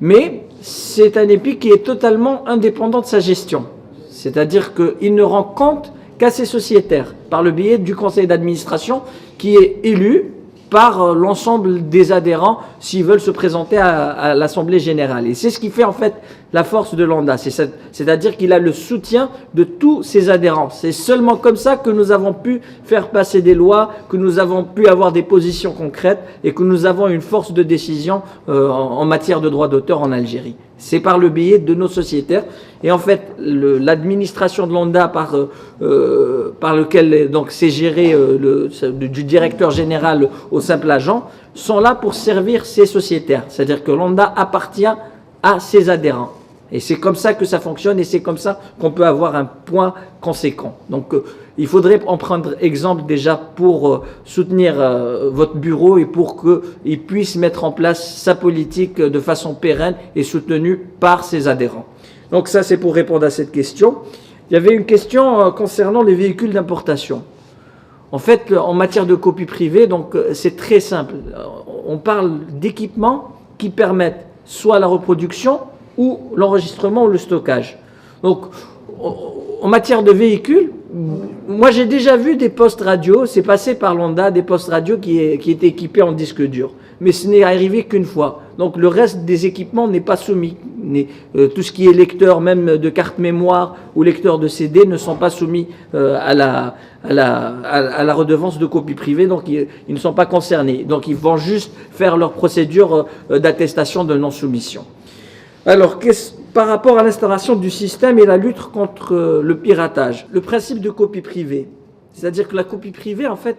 mais c'est un EPIC qui est totalement indépendant de sa gestion. C'est-à-dire qu'il ne rend compte qu'à ses sociétaires, par le biais du conseil d'administration qui est élu par l'ensemble des adhérents s'ils veulent se présenter à l'Assemblée générale. Et c'est ce qui fait en fait la force de l'ONDA, c'est-à-dire qu'il a le soutien de tous ses adhérents. C'est seulement comme ça que nous avons pu faire passer des lois, que nous avons pu avoir des positions concrètes et que nous avons une force de décision en matière de droits d'auteur en Algérie. C'est par le biais de nos sociétaires. Et en fait, l'administration de l'ONDA par lequel donc c'est géré du directeur général au simple agent, sont là pour servir ces sociétaires. C'est-à-dire que l'ONDA appartient à ses adhérents. Et c'est comme ça que ça fonctionne et c'est comme ça qu'on peut avoir un point conséquent. Donc il faudrait en prendre exemple déjà pour soutenir votre bureau et pour qu'il puisse mettre en place sa politique de façon pérenne et soutenue par ses adhérents. Donc ça c'est pour répondre à cette question. Il y avait une question concernant les véhicules d'importation. En fait, en matière de copie privée, donc c'est très simple. On parle d'équipements qui permettent soit la reproduction ou l'enregistrement ou le stockage. Donc, en matière de véhicules, moi j'ai déjà vu des postes radio, c'est passé par l'ONDA, des postes radio qui étaient équipés en disque dur. Mais ce n'est arrivé qu'une fois. Donc le reste des équipements n'est pas soumis. Tout ce qui est lecteur même de carte mémoire ou lecteur de CD ne sont pas soumis à la redevance de copie privée, donc ils ne sont pas concernés. Donc ils vont juste faire leur procédure d'attestation de non-soumission. Alors, par rapport à l'instauration du système et la lutte contre le piratage, le principe de copie privée, c'est-à-dire que la copie privée, en fait,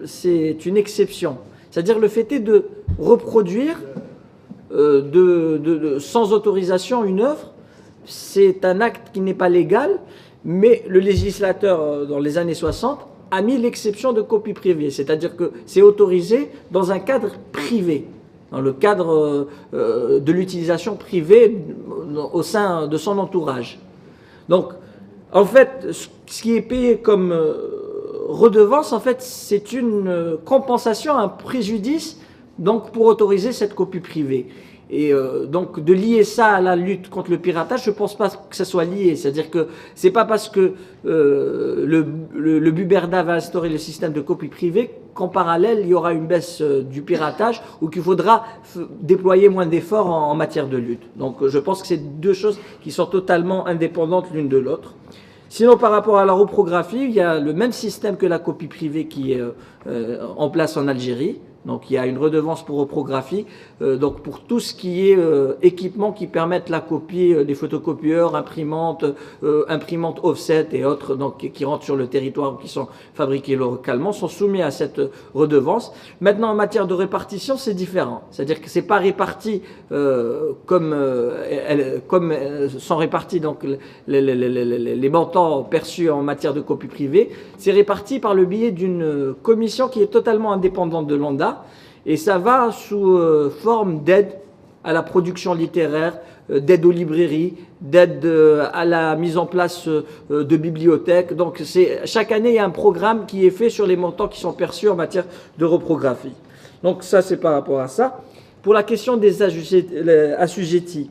c'est une exception. C'est-à-dire le fait est de reproduire sans autorisation une œuvre, c'est un acte qui n'est pas légal, mais le législateur, dans les années 60, a mis l'exception de copie privée, c'est-à-dire que c'est autorisé dans un cadre privé, dans le cadre de l'utilisation privée au sein de son entourage. Donc, en fait, ce qui est payé comme redevance, en fait, c'est une compensation, un préjudice, donc pour autoriser cette copie privée. Et donc de lier ça à la lutte contre le piratage, je ne pense pas que ça soit lié. C'est-à-dire que c'est pas parce que le Buberda va instaurer le système de copie privée qu'en parallèle il y aura une baisse du piratage ou qu'il faudra déployer moins d'efforts en matière de lutte. Donc je pense que c'est deux choses qui sont totalement indépendantes l'une de l'autre. Sinon, par rapport à la reprographie, il y a le même système que la copie privée qui est en place en Algérie. Donc il y a une redevance pour reprographie, donc pour tout ce qui est équipement qui permettent la copie des photocopieurs, imprimantes offset et autres, donc qui rentrent sur le territoire ou qui sont fabriqués localement, sont soumis à cette redevance. Maintenant, en matière de répartition, c'est différent. C'est-à-dire que c'est pas réparti comme sont répartis donc les montants perçus en matière de copie privée. C'est réparti par le biais d'une commission qui est totalement indépendante de l'ONDA. Et ça va sous forme d'aide à la production littéraire, d'aide aux librairies, d'aide à la mise en place de bibliothèques. Donc chaque année, il y a un programme qui est fait sur les montants qui sont perçus en matière de reprographie. Donc ça, c'est par rapport à ça. Pour la question des assujettis.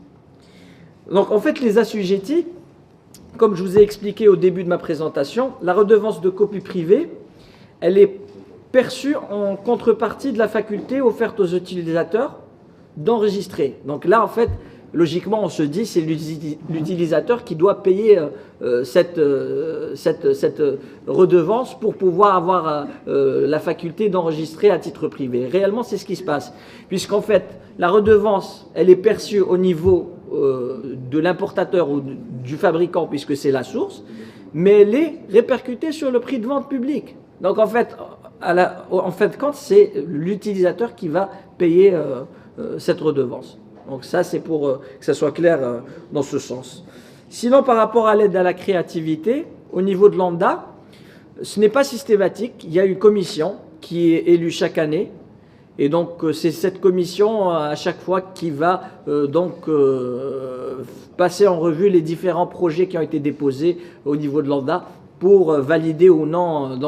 Donc en fait, les assujettis, comme je vous ai expliqué au début de ma présentation, la redevance de copie privée, elle est perçue en contrepartie de la faculté offerte aux utilisateurs d'enregistrer. Donc là, en fait, logiquement, on se dit c'est l'utilisateur qui doit payer cette redevance pour pouvoir avoir la faculté d'enregistrer à titre privé. Réellement, c'est ce qui se passe. Puisqu'en fait, la redevance, elle est perçue au niveau de l'importateur ou du fabricant, puisque c'est la source, mais elle est répercutée sur le prix de vente public. Donc en fait, quand c'est l'utilisateur qui va payer cette redevance. Donc ça, c'est pour que ça soit clair dans ce sens. Sinon, par rapport à l'aide à la créativité, au niveau de l'ONDA, ce n'est pas systématique. Il y a une commission qui est élue chaque année. Et donc, c'est cette commission, à chaque fois, qui va passer en revue les différents projets qui ont été déposés au niveau de l'ONDA pour valider ou non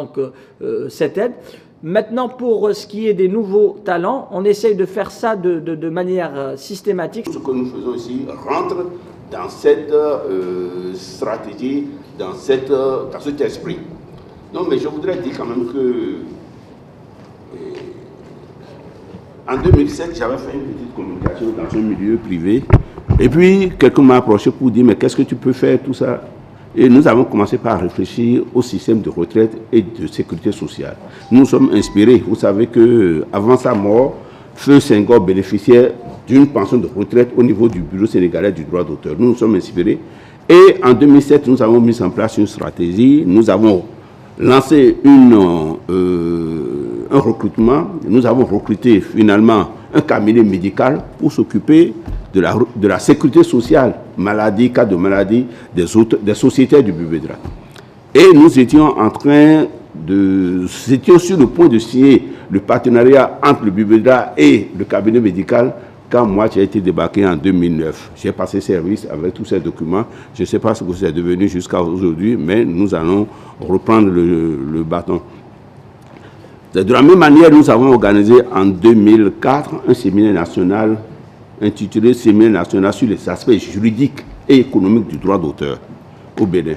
cette aide. Maintenant, pour ce qui est des nouveaux talents, on essaye de faire ça de manière systématique. Ce que nous faisons ici rentre dans cette stratégie, dans cet esprit. Non, mais je voudrais dire quand même que En 2007, j'avais fait une petite communication dans un milieu privé. Et puis, quelqu'un m'a approché pour dire, mais qu'est-ce que tu peux faire, tout ça? Et nous avons commencé par réfléchir au système de retraite et de sécurité sociale. Nous sommes inspirés. Vous savez qu'avant sa mort, Feu Senghor bénéficiait d'une pension de retraite au niveau du Bureau sénégalais du droit d'auteur. Nous nous sommes inspirés. Et en 2007, nous avons mis en place une stratégie. Nous avons lancé un recrutement. Nous avons recruté finalement un cabinet médical pour s'occuper de la sécurité sociale, maladie, cas de maladie des sociétés du Bubedra. Et nous étions sur le point de signer le partenariat entre le Bubedra et le cabinet médical quand moi j'ai été débarqué en 2009. J'ai passé service avec tous ces documents. Je ne sais pas ce que c'est devenu jusqu'à aujourd'hui, mais nous allons reprendre le bâton. De la même manière, nous avons organisé en 2004 un séminaire national intitulé Séminaire national sur les aspects juridiques et économiques du droit d'auteur au Bénin.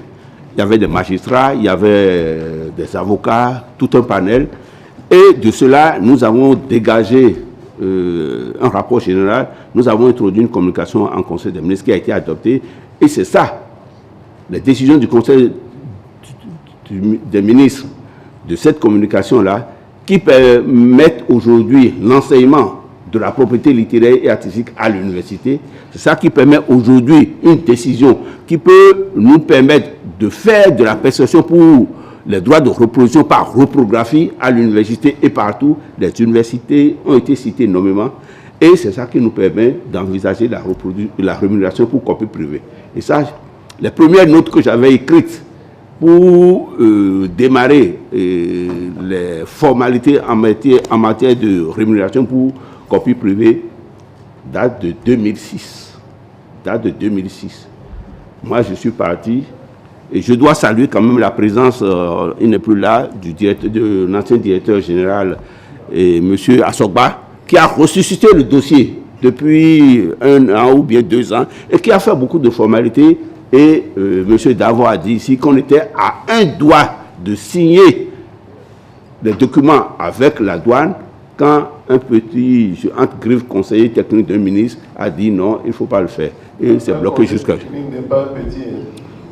Il y avait des magistrats, il y avait des avocats, tout un panel. Et de cela, nous avons dégagé un rapport général. Nous avons introduit une communication en Conseil des ministres qui a été adoptée. Et c'est ça, les décisions du Conseil des ministres de cette communication-là, qui permettent aujourd'hui l'enseignement de la propriété littéraire et artistique à l'université. C'est ça qui permet aujourd'hui une décision qui peut nous permettre de faire de la perception pour les droits de reproduction par reprographie à l'université et partout. Les universités ont été citées nommément et c'est ça qui nous permet d'envisager la rémunération pour copie privée. Et ça, les premières notes que j'avais écrites pour démarrer les formalités en matière de rémunération pour copie privée date de 2006. Moi, je suis parti et je dois saluer quand même la présence, il n'est plus là, de l'ancien directeur général, M. Assogba, qui a ressuscité le dossier depuis 1 an ou bien 2 ans et qui a fait beaucoup de formalités. Et M. Davo a dit ici qu'on était à un doigt de signer les documents avec la douane quand un petit, entre griffes, conseiller technique d'un ministre a dit non, il ne faut pas le faire. Et c'est bloqué jusqu'à...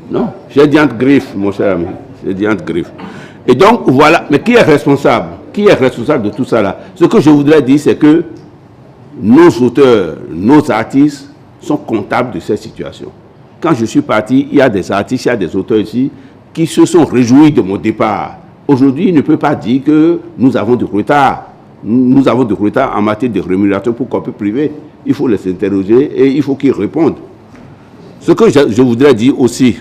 Non, j'ai dit entre griffes, mon cher ami. J'ai dit entre griffes. Et donc, voilà. Mais qui est responsable? Qui est responsable de tout ça là? Ce que je voudrais dire, c'est que nos auteurs, nos artistes sont comptables de cette situation. Quand je suis parti, il y a des artistes, il y a des auteurs ici qui se sont réjouis de mon départ. Aujourd'hui, il ne peut pas dire que nous avons du retard. Nous avons du retard en matière de rémunération pour copie privée. Il faut les interroger et il faut qu'ils répondent. Ce que je voudrais dire aussi,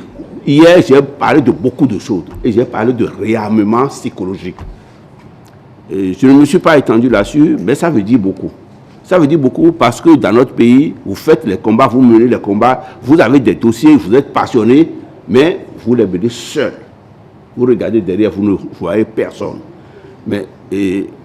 hier, j'ai parlé de beaucoup de choses et j'ai parlé de réarmement psychologique. Et je ne me suis pas étendu là-dessus, mais ça veut dire beaucoup. Ça veut dire beaucoup parce que dans notre pays, vous faites les combats, vous menez les combats, vous avez des dossiers, vous êtes passionnés, mais vous les menez seuls. Vous regardez derrière, vous ne voyez personne. Mais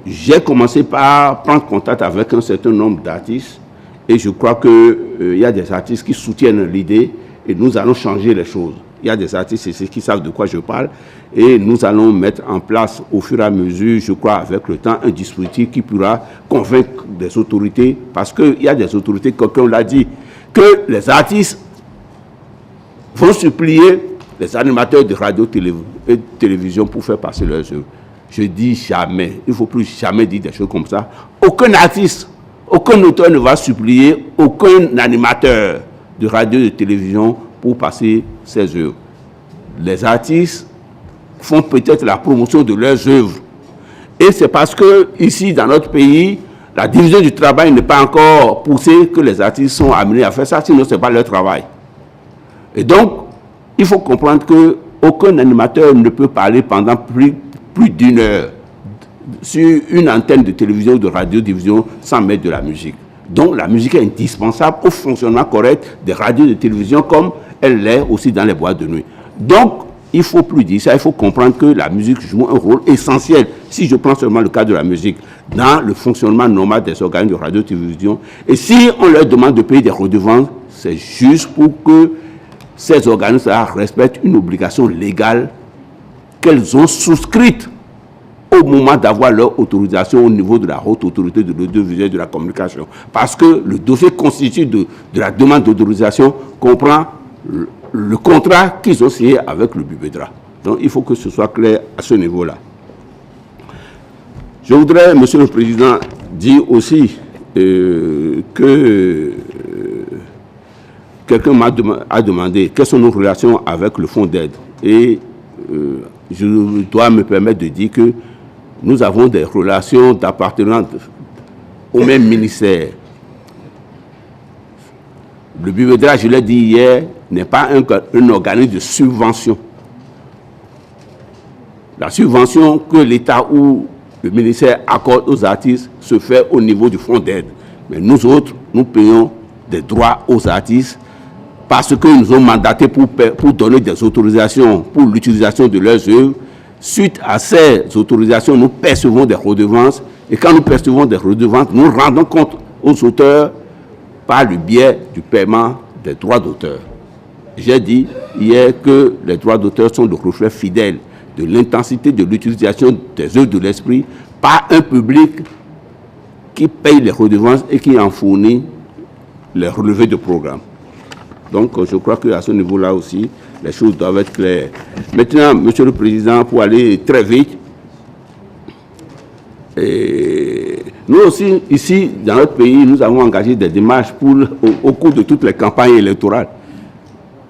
j'ai commencé par prendre contact avec un certain nombre d'artistes et je crois qu'il y a des artistes qui soutiennent l'idée et nous allons changer les choses. Il y a des artistes ici qui savent de quoi je parle et nous allons mettre en place au fur et à mesure, je crois, avec le temps, un dispositif qui pourra convaincre des autorités parce qu'il y a des autorités, quelqu'un l'a dit, que les artistes vont supplier les animateurs de radio et de télévision pour faire passer leurs œuvres. Je dis jamais, il ne faut plus jamais dire des choses comme ça. Aucun artiste, aucun auteur ne va supplier aucun animateur de radio et de télévision pour passer ses œuvres. Les artistes font peut-être la promotion de leurs œuvres. Et c'est parce que ici, dans notre pays, la division du travail n'est pas encore poussée que les artistes sont amenés à faire ça, sinon ce n'est pas leur travail. Et donc, il faut comprendre qu'aucun animateur ne peut parler pendant plus d'1 heure sur une antenne de télévision ou de radiodiffusion sans mettre de la musique. Donc la musique est indispensable au fonctionnement correct des radios et de télévision comme elle l'est aussi dans les boîtes de nuit. Donc, il ne faut plus dire ça, il faut comprendre que la musique joue un rôle essentiel, si je prends seulement le cas de la musique, dans le fonctionnement normal des organes de radio et de télévision. Et si on leur demande de payer des redevances, c'est juste pour que ces organismes respectent une obligation légale qu'elles ont souscrite au moment d'avoir leur autorisation au niveau de la haute autorité de l'audiovisuel et de la communication. Parce que le dossier constitué de la demande d'autorisation comprend le contrat qu'ils ont signé avec le BUBEDRA. Donc il faut que ce soit clair à ce niveau-là. Je voudrais, Monsieur le Président, dire aussi que quelqu'un a demandé quelles sont nos relations avec le fonds d'aide. Et je dois me permettre de dire que nous avons des relations d'appartenance au même ministère. Le BUBEDRA, je l'ai dit hier, n'est pas un organisme de subvention. La subvention que l'État ou le ministère accorde aux artistes se fait au niveau du fonds d'aide. Mais nous autres, nous payons des droits aux artistes parce qu'ils nous ont mandatés pour donner des autorisations pour l'utilisation de leurs œuvres. Suite à ces autorisations, nous percevons des redevances. Et quand nous percevons des redevances, nous rendons compte aux auteurs par le biais du paiement des droits d'auteur. J'ai dit hier que les droits d'auteur sont le reflet fidèle de l'intensité de l'utilisation des œuvres de l'esprit par un public qui paye les redevances et qui en fournit les relevés de programme. Donc, je crois qu'à ce niveau-là aussi, les choses doivent être claires. Maintenant, Monsieur le Président, pour aller très vite, nous aussi, ici, dans notre pays, nous avons engagé des démarches au cours de toutes les campagnes électorales,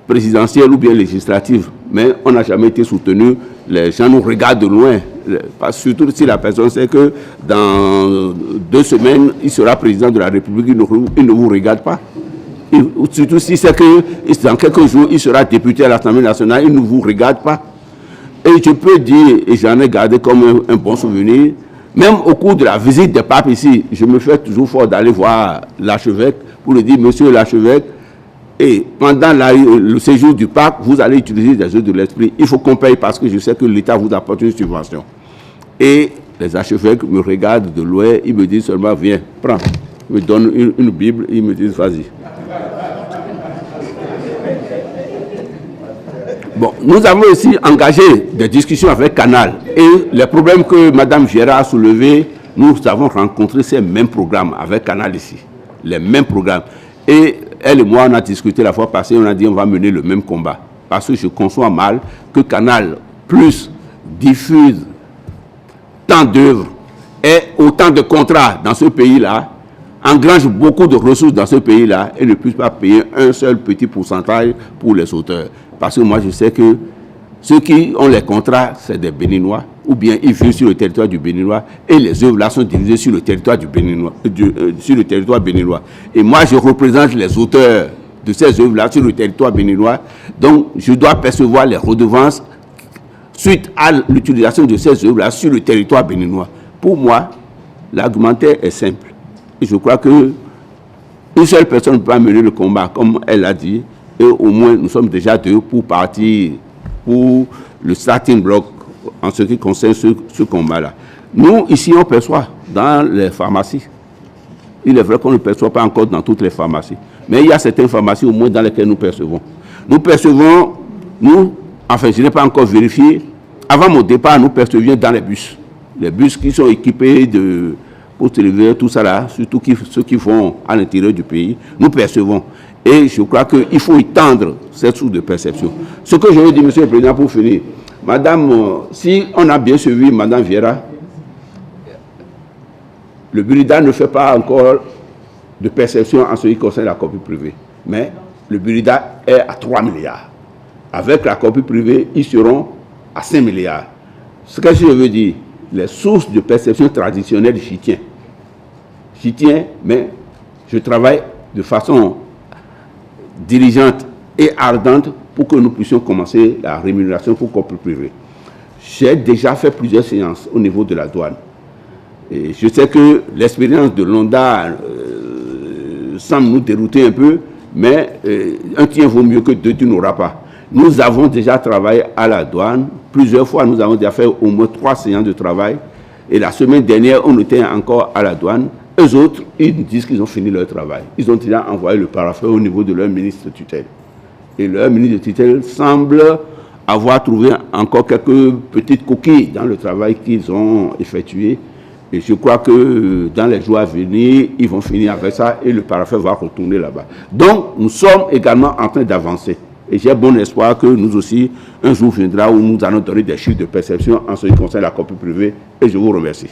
présidentielles ou bien législatives, mais on n'a jamais été soutenu. Les gens nous regardent de loin, surtout si la personne sait que dans 2 semaines, il sera président de la République, il ne vous regarde pas. Surtout si c'est que dans quelques jours, il sera député à l'Assemblée nationale, il ne vous regarde pas. Et je peux dire, et j'en ai gardé comme un bon souvenir, même au cours de la visite des papes ici, je me fais toujours fort d'aller voir l'archevêque pour lui dire, monsieur l'archevêque, et pendant le séjour du pape, vous allez utiliser des œuvres de l'esprit. Il faut qu'on paye parce que je sais que l'État vous apporte une subvention. Et les archevêques me regardent de loin, ils me disent seulement, viens, prends. Ils me donnent une Bible, ils me disent, vas-y. Bon, nous avons aussi engagé des discussions avec Canal. Et les problèmes que Mme Vieira a soulevés, nous avons rencontré ces mêmes programmes avec Canal ici. Les mêmes programmes. Et elle et moi, on a discuté la fois passée, on a dit on va mener le même combat. Parce que je conçois mal que Canal Plus diffuse tant d'œuvres et autant de contrats dans ce pays-là, engrange beaucoup de ressources dans ce pays-là et ne puisse pas payer un seul petit pourcentage pour les auteurs. Parce que moi, je sais que ceux qui ont les contrats, c'est des Béninois, ou bien ils vivent sur le territoire du Béninois, et les œuvres-là sont divisées sur le territoire du Béninois, sur le territoire béninois. Et moi, je représente les auteurs de ces œuvres-là sur le territoire béninois, donc je dois percevoir les redevances suite à l'utilisation de ces œuvres-là sur le territoire béninois. Pour moi, l'argumentaire est simple. Et je crois que une seule personne ne peut pas mener le combat, comme elle l'a dit, et au moins nous sommes déjà 2 pour partir pour le starting block en ce qui concerne ce combat-là. Nous, ici, on perçoit dans les pharmacies. Il est vrai qu'on ne perçoit pas encore dans toutes les pharmacies, mais il y a certaines pharmacies au moins dans lesquelles nous percevons. Nous percevons, enfin je n'ai pas encore vérifié, avant mon départ, nous percevions dans les bus. Les bus qui sont équipés de postes téléviseurs, tout ça là, surtout ceux qui vont à l'intérieur du pays, nous percevons. Et je crois qu'il faut étendre cette source de perception. Ce que je veux dire, Monsieur le Président, pour finir, Madame, si on a bien suivi Madame Vieira, le BURIDA ne fait pas encore de perception en ce qui concerne la copie privée. Mais le BURIDA est à 3 milliards. Avec la copie privée, ils seront à 5 milliards. Ce que je veux dire, les sources de perception traditionnelles, j'y tiens. J'y tiens, mais je travaille de façon diligente et ardente pour que nous puissions commencer la rémunération pour copie privée. J'ai déjà fait plusieurs séances au niveau de la douane. Et je sais que l'expérience de l'ONDA semble nous dérouter un peu, mais un tien vaut mieux que 2, tu n'auras pas. Nous avons déjà travaillé à la douane. Plusieurs fois, nous avons déjà fait au moins 3 séances de travail. Et la semaine dernière, on était encore à la douane. Eux autres, ils disent qu'ils ont fini leur travail. Ils ont déjà envoyé le paraffin au niveau de leur ministre de tutelle. Et leur ministre de tutelle semble avoir trouvé encore quelques petites coquilles dans le travail qu'ils ont effectué. Et je crois que dans les jours à venir, ils vont finir avec ça et le parafait va retourner là-bas. Donc, nous sommes également en train d'avancer. Et j'ai bon espoir que nous aussi, un jour viendra où nous allons donner des chiffres de perception en ce qui concerne la copie privée. Et je vous remercie.